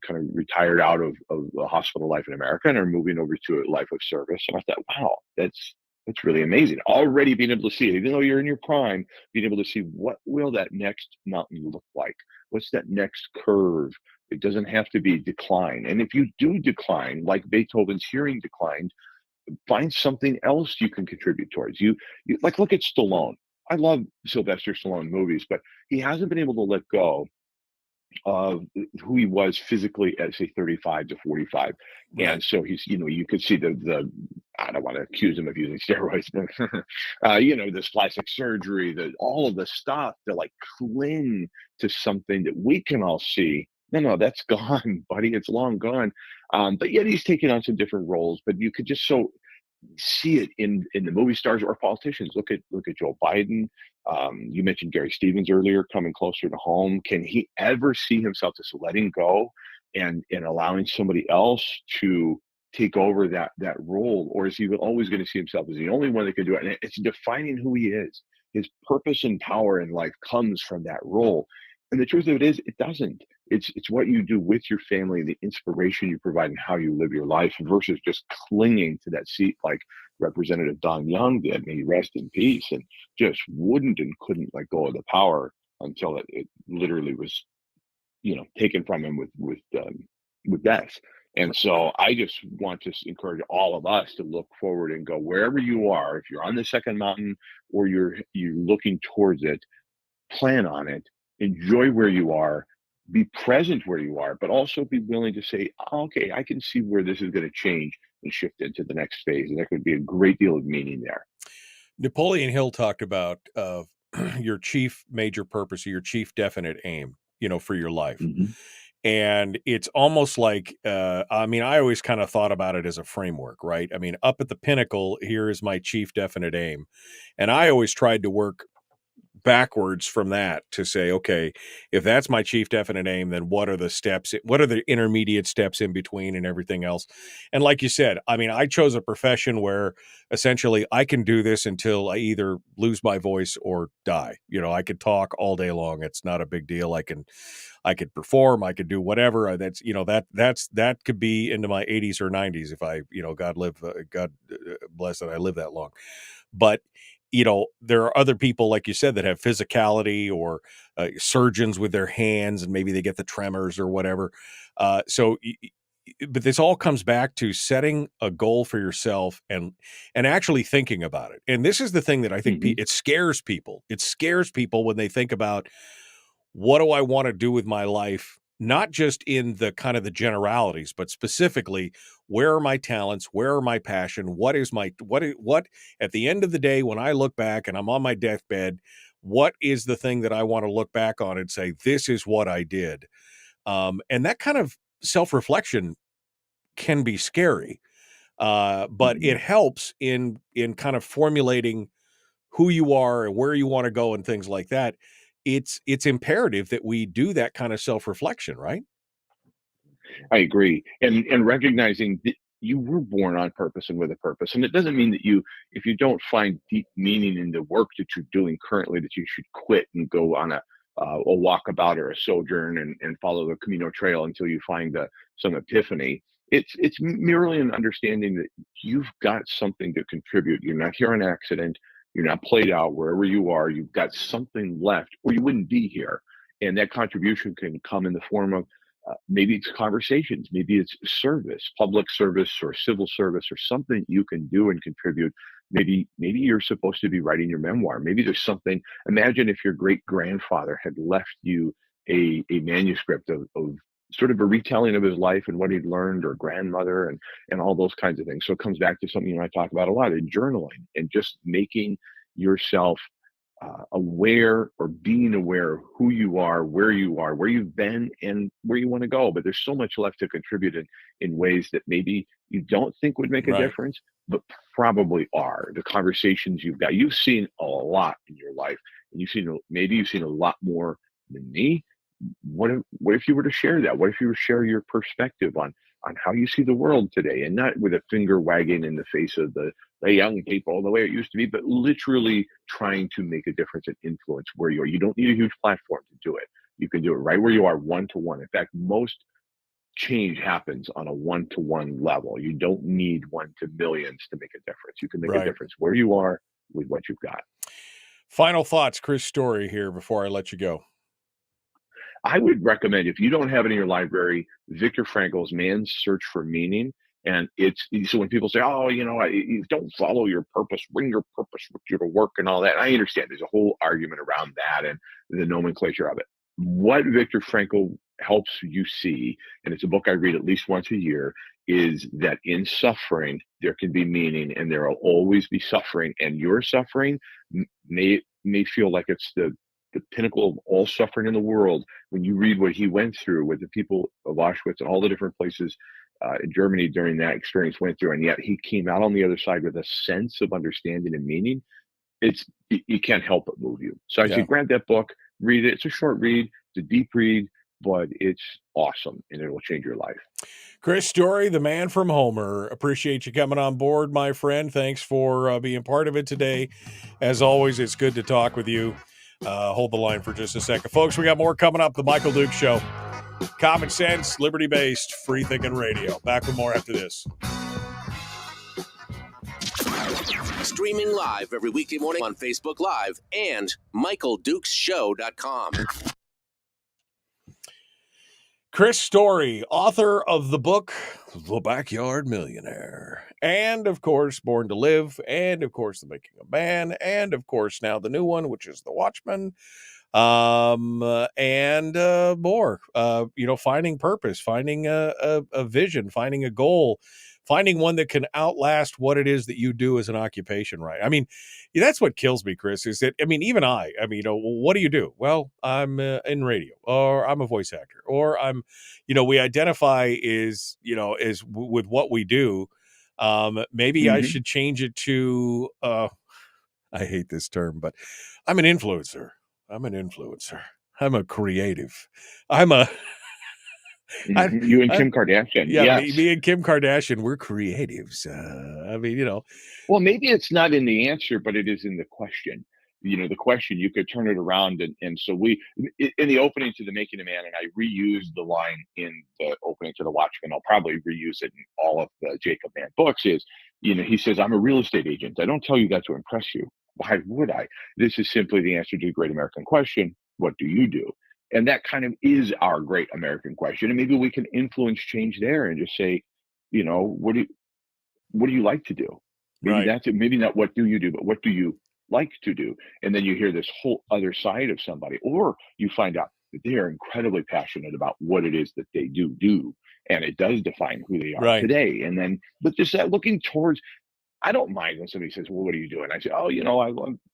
kind of retired out of the hospital life in America and are moving over to a life of service. And I thought, wow, that's really amazing. Already being able to see it, even though you're in your prime, being able to see what will that next mountain look like? What's that next curve? It doesn't have to be decline. And if you do decline, like Beethoven's hearing declined, find something else you can contribute towards. You like, look at Stallone. I love Sylvester Stallone movies, but he hasn't been able to let go of who he was physically at, say, 35 to 45. Right. And so he's, you could see the I don't want to accuse him of using steroids, but this plastic surgery, all of the stuff to like cling to something that we can all see. No, that's gone, buddy. It's long gone. But yet he's taking on some different roles, but you could just so see it in the movie stars or politicians. Look at Joe Biden. You mentioned Gary Stevens earlier, coming closer to home. Can he ever see himself just letting go and allowing somebody else to take over that role, or is he always going to see himself as the only one that can do it? And it's defining who he is. His purpose and power in life comes from that role. And the truth of it is, it doesn't. It's what you do with your family, the inspiration you provide, and how you live your life, versus just clinging to that seat like Representative Don Young did. May he rest in peace, and just wouldn't and couldn't let go of the power until it literally was, taken from him with death. And so I just want to encourage all of us to look forward and go wherever you are. If you're on the second mountain or you're looking towards it, plan on it. Enjoy where you are, be present where you are, but also be willing to say, okay, I can see where this is going to change and shift into the next phase. And there could be a great deal of meaning there. Napoleon Hill talked about your chief major purpose or your chief definite aim, for your life. Mm-hmm. And it's almost like, I mean, I always kind of thought about it as a framework, right? I mean, up at the pinnacle, here is my chief definite aim. And I always tried to work backwards from that to say, okay, if that's my chief definite aim, then what are the steps? What are the intermediate steps in between and everything else? And like you said, I mean, I chose a profession where essentially I can do this until I either lose my voice or die. You know, I could talk all day long. It's not a big deal. I could perform, I could do whatever. That's, you know, that could be into my 80s or 90s if I, you know, God bless that I live that long. But you know, there are other people, like you said, that have physicality, or surgeons with their hands, and maybe they get the tremors or whatever. But this all comes back to setting a goal for yourself and actually thinking about it. And this is the thing that I think it scares people. It scares people when they think about, what do I want to do with my life? Not just in the kind of the generalities, but specifically, where are my talents? Where are my passion? What at the end of the day, when I look back and I'm on my deathbed, what is the thing that I want to look back on and say, this is what I did? And that kind of self-reflection can be scary, but it helps in kind of formulating who you are and where you want to go and things like that. It's imperative that we do that kind of self-reflection, right? I agree. And recognizing that you were born on purpose and with a purpose. And it doesn't mean that if you don't find deep meaning in the work that you're doing currently, that you should quit and go on a walkabout or a sojourn and follow the Camino Trail until you find some epiphany. It's merely an understanding that you've got something to contribute. You're not here on accident. You're not played out wherever you are. You've got something left, or you wouldn't be here. And that contribution can come in the form of maybe it's conversations, maybe it's service, public service or civil service, or something you can do and contribute. Maybe you're supposed to be writing your memoir. Maybe there's something. Imagine if your great grandfather had left you a manuscript of sort of a retelling of his life and what he'd learned, or grandmother, and all those kinds of things. So it comes back to something I talk about a lot, in journaling and just making yourself aware, or being aware of who you are, where you've been, and where you want to go. But there's so much left to contribute in ways that maybe you don't think would make a difference, but probably are. The conversations you've seen a lot in your life, and you've seen a lot more than me. What if you were to share that? What if you were to share your perspective on how you see the world today, and not with a finger wagging in the face of the young people the way it used to be, but literally trying to make a difference and influence where you are. You don't need a huge platform to do it. You can do it right where you are, one-to-one. In fact, most change happens on a one-to-one level. You don't need one to millions to make a difference. You can make a difference where you are with what you've got. Final thoughts, Chris Story here before I let you go. I would recommend, if you don't have it in your library, Viktor Frankl's Man's Search for Meaning. And so when people say, oh, you don't follow your purpose, bring your purpose with you to work and all that. I understand there's a whole argument around that and the nomenclature of it. What Viktor Frankl helps you see, and it's a book I read at least once a year, is that in suffering, there can be meaning, and there will always be suffering. And your suffering may feel like it's the pinnacle of all suffering in the world. When you read what he went through with the people of Auschwitz and all the different places in Germany during that experience went through, and yet he came out on the other side with a sense of understanding and meaning, you can't help but move you. So I say grab that book, read it. It's a short read, it's a deep read, but it's awesome, and it will change your life. Chris Story, the man from Homer. Appreciate you coming on board, my friend. Thanks for being part of it today. As always, it's good to talk with you. Hold the line for just a second. Folks, we got more coming up. The Michael Duke Show. Common sense, liberty-based, free-thinking radio. Back with more after this. Streaming live every weekday morning on Facebook Live and MichaelDukesShow.com. Chris Story, author of the book, The Backyard Millionaire. And, of course, Born to Live. And, of course, The Making of Man. And, of course, now the new one, which is The Watchman. and more. Finding purpose, finding a vision, finding a goal, finding one that can outlast what it is that you do as an occupation, right? I mean, that's what kills me, Chris, is that, I mean, even what do you do? Well, I'm in radio, or I'm a voice actor, or we identify with what we do. Maybe I Mhm. should change it to, I hate this term, but I'm an influencer. I'm an influencer. I'm a creative. I'm a, I, Mhm. You and I, Kim Kardashian. yeah, Yes. me and Kim Kardashian, we're creatives. Well, maybe it's not in the answer, but it is in the question. The question, you could turn it around. And so in the opening to The Making a Man, and I reused the line in the opening to The Watchmen, I'll probably reuse it in all of the Jacob Mann books is, he says, I'm a real estate agent. I don't tell you that to impress you. Why would I? This is simply the answer to the great American question. What do you do? And that kind of is our great American question. And maybe we can influence change there and just say, what do you like to do? Maybe right, that's it. Maybe not what do you do, but what do you like to do? And then you hear this whole other side of somebody, or you find out that they are incredibly passionate about what it is that they do. And it does define who they are right, today. And then, but just that looking towards, I don't mind when somebody says, well, what are you doing? I say, oh,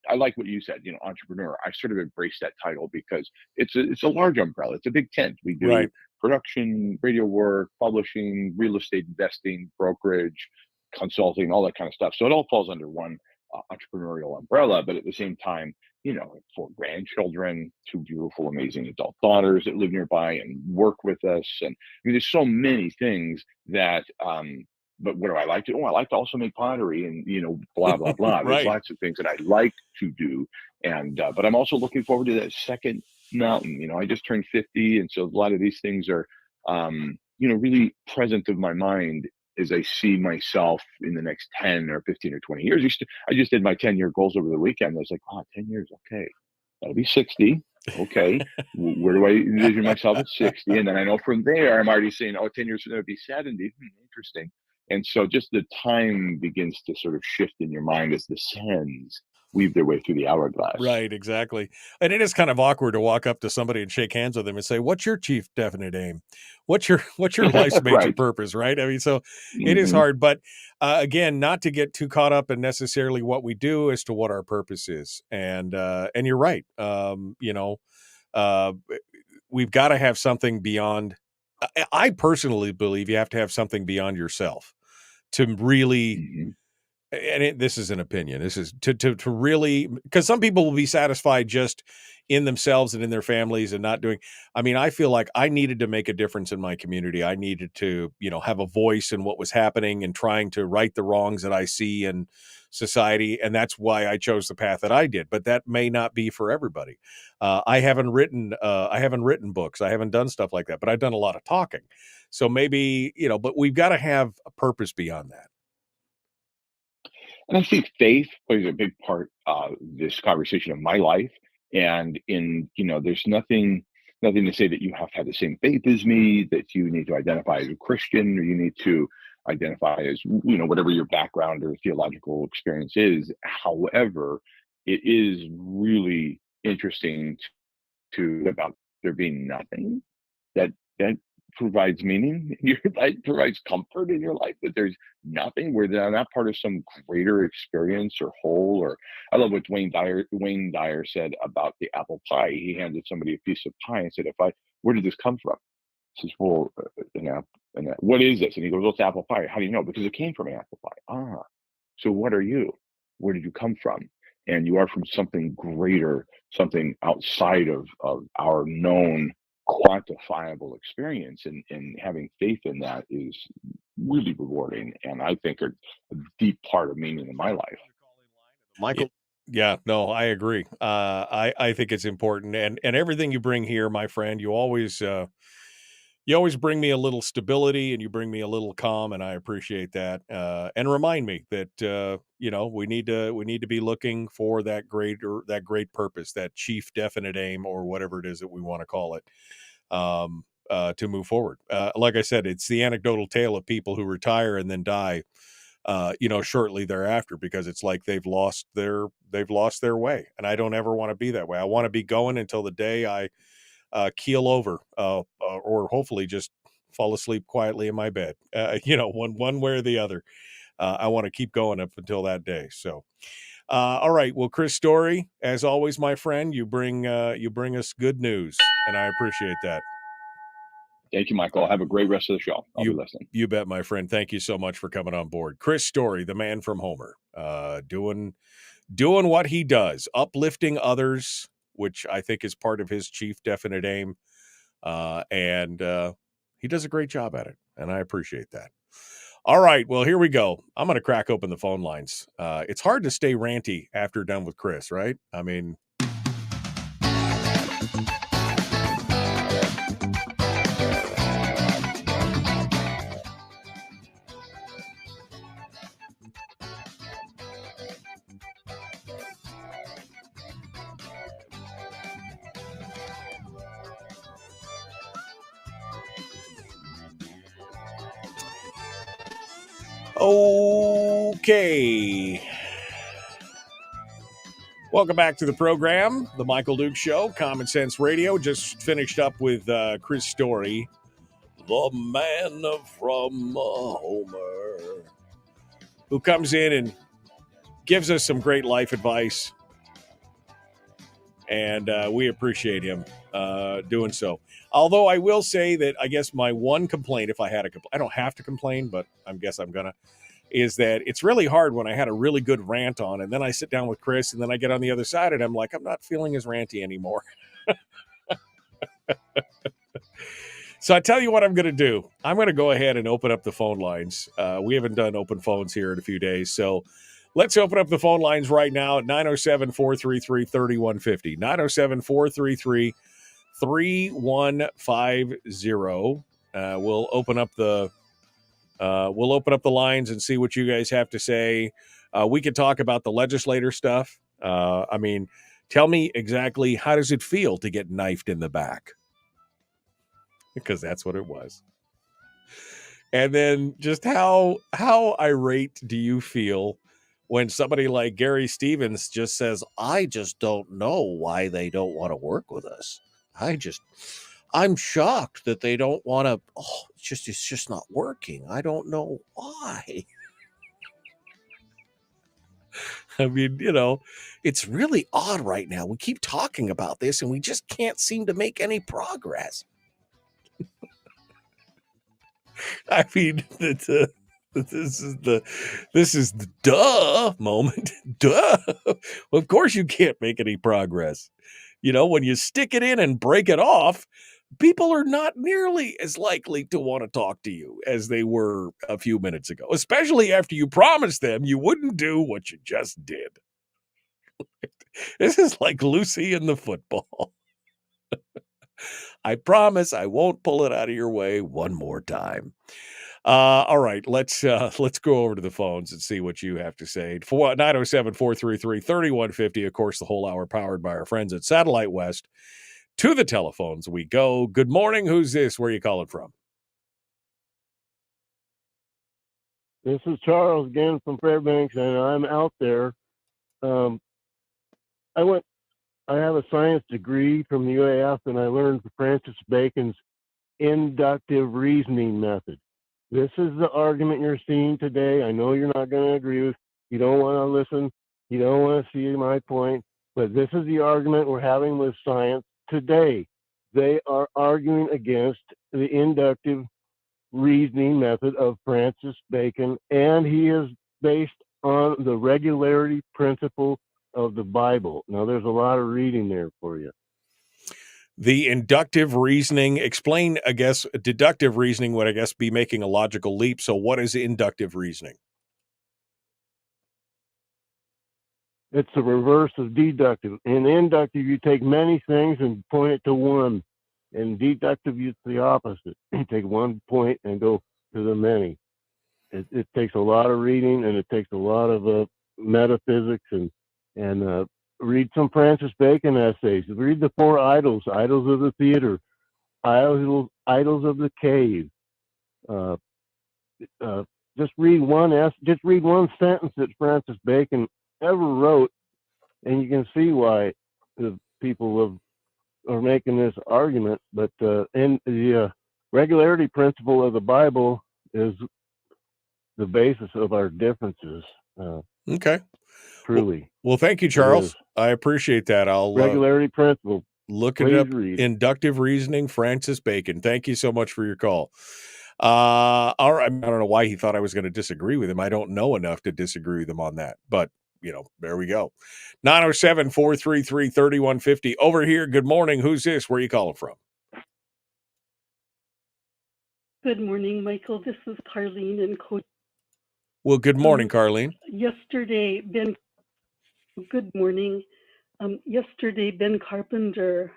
I like what you said, entrepreneur. I sort of embrace that title because it's a large umbrella. It's a big tent. We do right, production, radio work, publishing, real estate investing, brokerage, consulting, all that kind of stuff. So it all falls under one entrepreneurial umbrella. But at the same time, 4 grandchildren, 2 beautiful, amazing adult daughters that live nearby and work with us. And I mean, there's so many things that but what do I like to do? Oh, I like to also make pottery and, blah, blah, blah. There's right. lots of things that I like to do. And, but I'm also looking forward to that second mountain. I just turned 50. And so a lot of these things are, really present of my mind as I see myself in the next 10 or 15 or 20 years. I just did my 10-year goals over the weekend. I was like, oh, 10 years. Okay. That'll be 60. Okay. Where do I envision myself at 60? And then I know from there, I'm already saying, oh, 10 years from now, it'll be 70. Interesting. And so just the time begins to sort of shift in your mind as the sands weave their way through the hourglass. Right, exactly. And it is kind of awkward to walk up to somebody and shake hands with them and say, "What's your chief definite aim? What's your life's major Right. purpose?" Right? I mean, so it is Hmm. hard, but again, not to get too caught up in necessarily what we do as to what our purpose is. And you're right. Uh, we've got to have something beyond. I personally believe you have to have something beyond yourself to really, Hmm. and this is an opinion. This is to really, because some people will be satisfied just in themselves and in their families and not doing. I mean, I feel like I needed to make a difference in my community. I needed to, have a voice in what was happening and trying to right the wrongs that I see in society, and that's why I chose the path that I did. But that may not be for everybody. I haven't written. I haven't written books. I haven't done stuff like that. But I've done a lot of talking. So maybe But we've got to have a purpose beyond that. And I think faith plays a big part of this conversation of my life. And there's nothing to say that you have to have the same faith as me, that you need to identify as a Christian, or you need to identify as, whatever your background or theological experience is. However, it is really interesting to about there being nothing that provides meaning in your life, provides comfort in your life, that there's nothing where they're not part of some greater experience or whole. Or I love what Wayne Dyer said about the apple pie. He handed somebody a piece of pie and said, where did this come from? He says, well, what is this? And he goes, well, it's apple pie. How do you know? Because it came from an apple pie. Ah, so what are you? Where did you come from? And you are from something greater, something outside of our known quantifiable experience. And having faith in that is really rewarding. And I think a deep part of meaning in my life. Michael. Yeah, no, I agree. I think it's important, and everything you bring here, my friend, you always bring me a little stability, and you bring me a little calm, and I appreciate that. And remind me that we need to be looking for that great purpose, that chief definite aim, or whatever it is that we want to call it, to move forward. Like I said, it's the anecdotal tale of people who retire and then die shortly thereafter, because it's like they've lost their way. And I don't ever want to be that way. I want to be going until the day I keel over, or hopefully just fall asleep quietly in my bed. One way or the other. I want to keep going up until that day. So, all right. Well, Chris Story, as always, my friend, you bring us good news, and I appreciate that. Thank you, Michael. Have a great rest of the show. I'll be listening. You bet, my friend. Thank you so much for coming on board. Chris Story, the man from Homer, doing what he does, uplifting others, which I think is part of his chief definite aim. And he does a great job at it, and I appreciate that. All right, well, here we go. I'm going to crack open the phone lines. It's hard to stay ranty after done with Chris, right? I mean, okay. Welcome back to the program, The Michael Duke Show, Common Sense Radio. Just finished up with Chris Story, the man from Homer, who comes in and gives us some great life advice. And we appreciate him doing so. Although I will say that I guess my one complaint, if I had I don't have to complain, but I guess I'm going to, is that it's really hard when I had a really good rant on, and then I sit down with Chris, and then I get on the other side, and I'm like, I'm not feeling as ranty anymore. So I tell you what I'm going to do. I'm going to go ahead and open up the phone lines. We haven't done open phones here in a few days, so let's open up the phone lines right now at 907-433-3150. 907-433-3150. We'll open up the lines and see what you guys have to say. We could talk about the legislator stuff. I mean, tell me exactly, how does it feel to get knifed in the back? Because that's what it was. And then just how irate do you feel when somebody like Gary Stevens just says, I just don't know why they don't want to work with us. I'm shocked that they don't want to. Oh, it's just not working. I don't know why. I mean, it's really odd right now. We keep talking about this and we just can't seem to make any progress. I mean, this is the duh moment. Duh. Of course you can't make any progress. When you stick it in and break it off, people are not nearly as likely to want to talk to you as they were a few minutes ago, especially after you promised them you wouldn't do what you just did. This is like Lucy in the football. I promise I won't pull it out of your way one more time. All right, let's go over to the phones and see what you have to say. 907-433-3150. Of course, the whole hour powered by our friends at Satellite West. To the telephones we go. Good morning. Who's this? Where are you calling from? This is Charles again from Fairbanks, and I'm out there. I have a science degree from the UAF, and I learned Francis Bacon's inductive reasoning method. This is the argument you're seeing today. I know you're not going to agree with. You don't want to listen. You don't want to see my point. But this is the argument we're having with science today. They are arguing against the inductive reasoning method of Francis Bacon, and he is based on the regularity principle of the Bible. Now, there's a lot of reading there for you. The inductive reasoning, explain, I guess, deductive reasoning would, I guess, be making a logical leap. So what is inductive reasoning? It's the reverse of deductive. In inductive, you take many things and point it to one. In deductive, it's the opposite. You take one point and go to the many. It takes a lot of reading, and it takes a lot of metaphysics, and read some Francis Bacon essays. Read the Four Idols, Idols of the Theater, Idols of the Cave, just read one sentence that Francis Bacon ever wrote, and you can see why the people are making this argument. But and the regularity principle of the Bible is the basis of our differences. Okay. Truly. Well, thank you, Charles. I appreciate that. I'll regularity principle. Look it Please up. read. Inductive reasoning, Francis Bacon. Thank you so much for your call. All right. I don't know why he thought I was going to disagree with him. I don't know enough to disagree with him on that. But, there we go. 907-433-3150. Over here. Good morning. Who's this? Where are you calling from? Good morning, Michael. This is Carlene in Coach. Well, good morning, Carlene. Good morning. Yesterday, Ben Carpenter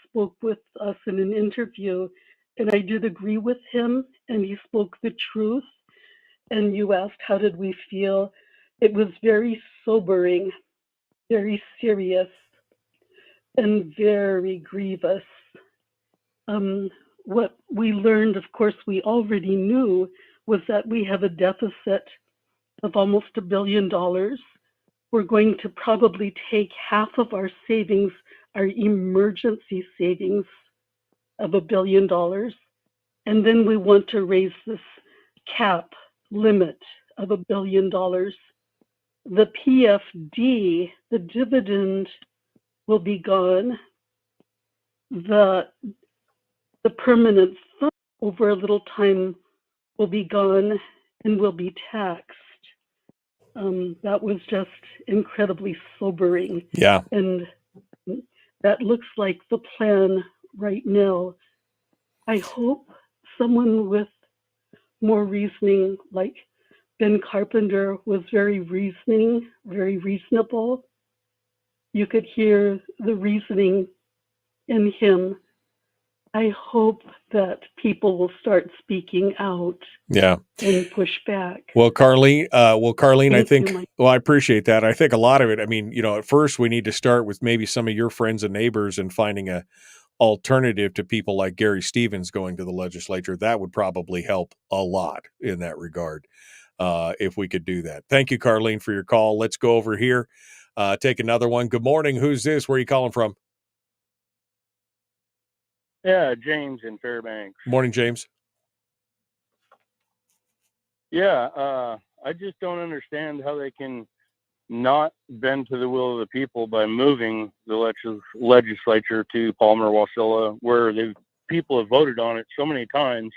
spoke with us in an interview, and I did agree with him, and he spoke the truth. And you asked, how did we feel? It was very sobering, very serious, and very grievous. What we learned, of course, we already knew, was that we have a deficit of almost $1 billion. We're going to probably take half of our savings, our emergency savings of $1 billion, and then we want to raise this cap limit of $1 billion. The PFD, the dividend, will be gone. The permanent fund over a little time will be gone and will be taxed. That was just incredibly sobering. Yeah. And that looks like the plan right now. I hope someone with more reasoning, like Ben Carpenter was very reasoning, very reasonable. You could hear the reasoning in him. I hope that people will start speaking out. Yeah. And push back. Well, Carlene, I think, I appreciate that. I think a lot of it, at first we need to start with maybe some of your friends and neighbors and finding a alternative to people like Gary Stevens going to the legislature. That would probably help a lot in that regard, if we could do that. Thank you, Carlene, for your call. Let's go over here, take another one. Good morning. Who's this? Where are you calling from? Yeah, James in Fairbanks. Morning, James. Yeah, I just don't understand how they can not bend to the will of the people by moving the legislature to Palmer Wasilla, where the people have voted on it so many times,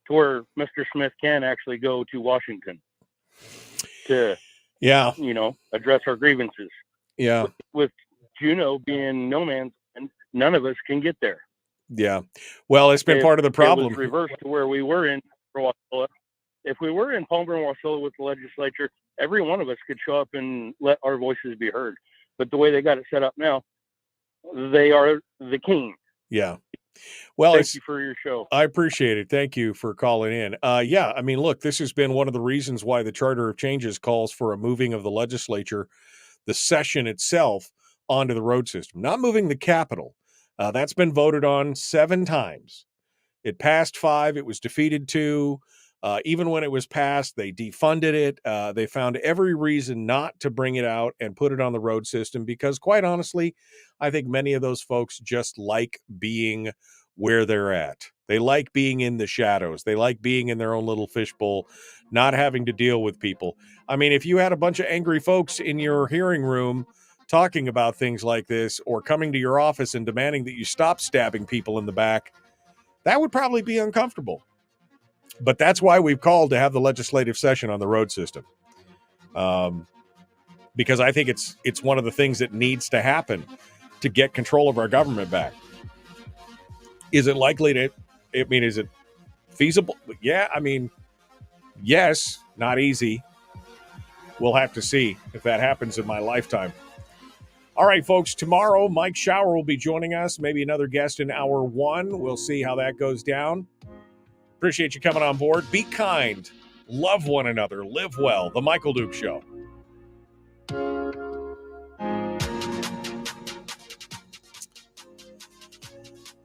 to where Mr. Smith can actually go to Washington to, address our grievances. Yeah. With Juneau being no man's land, none of us can get there. Yeah. Well, it's been part of the problem. It was reversed to where we were in Wasilla. If we were in Palmer and Wasilla with the legislature, every one of us could show up and let our voices be heard. But the way they got it set up now, they are the king. Yeah. Well, thank you for your show. I appreciate it. Thank you for calling in. Look, this has been one of the reasons why the Charter of Changes calls for a moving of the legislature, the session itself, onto the road system, not moving the capital. That's been voted on 7 times. It passed 5. It was defeated 2. Even when it was passed, they defunded it. They found every reason not to bring it out and put it on the road system because, quite honestly, I think many of those folks just like being where they're at. They like being in the shadows. They like being in their own little fishbowl, not having to deal with people. If you had a bunch of angry folks in your hearing room talking about things like this or coming to your office and demanding that you stop stabbing people in the back, that would probably be uncomfortable. But that's why we've called to have the legislative session on the road system, because I think it's one of the things that needs to happen to get control of our government back. Is it likely to? Is it feasible? Yeah, yes, not easy. We'll have to see if that happens in my lifetime. All right, folks, tomorrow Mike Shower will be joining us, maybe another guest in hour 1. We'll see how that goes down. Appreciate you coming on board. Be kind. Love one another. Live well. The Michael Duke Show.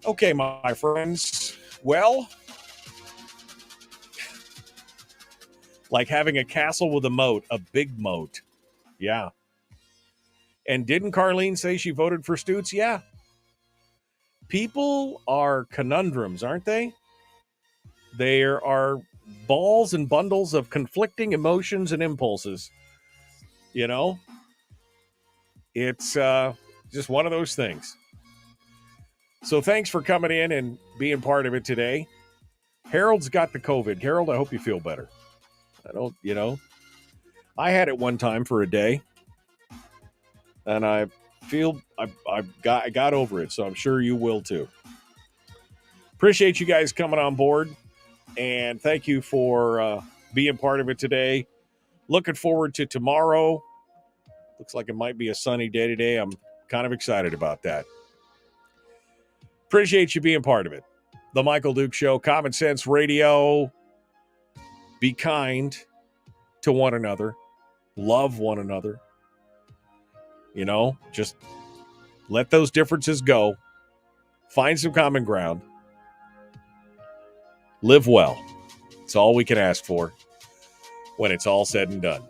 Okay, my friends. Well, Like having a castle with a moat, a big moat. Yeah. And didn't Carlene say she voted for Stutz? Yeah. People are conundrums, aren't they? There are balls and bundles of conflicting emotions and impulses. You know? It's just one of those things. So thanks for coming in and being part of it today. Harold's got the COVID. Harold, I hope you feel better. I had it one time for a day, and I feel I got over it, so I'm sure you will too. Appreciate you guys coming on board, and thank you for being part of it today. Looking forward to tomorrow. Looks like it might be a sunny day today. I'm kind of excited about that. Appreciate you being part of it. The Michael Duke Show, Common Sense Radio. Be kind to one another. Love one another. Just let those differences go. Find some common ground. Live well. It's all we can ask for when it's all said and done.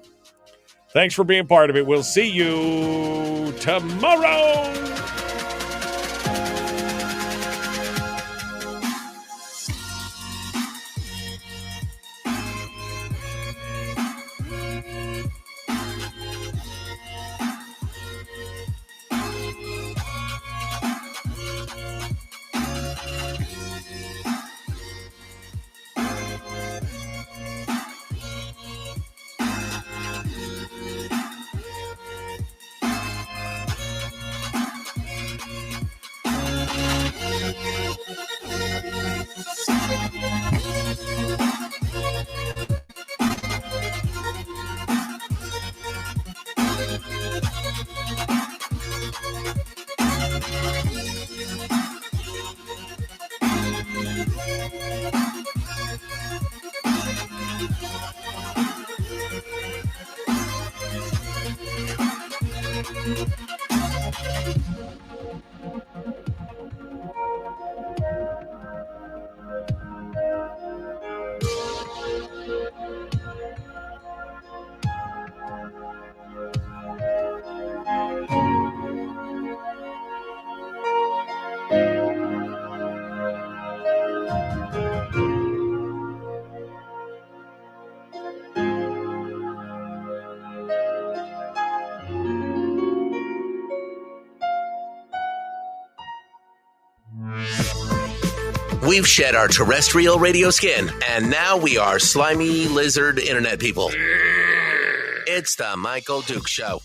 Thanks for being part of it. We'll see you tomorrow. We've shed our terrestrial radio skin, and now we are slimy lizard internet people. It's the Michael Duke Show.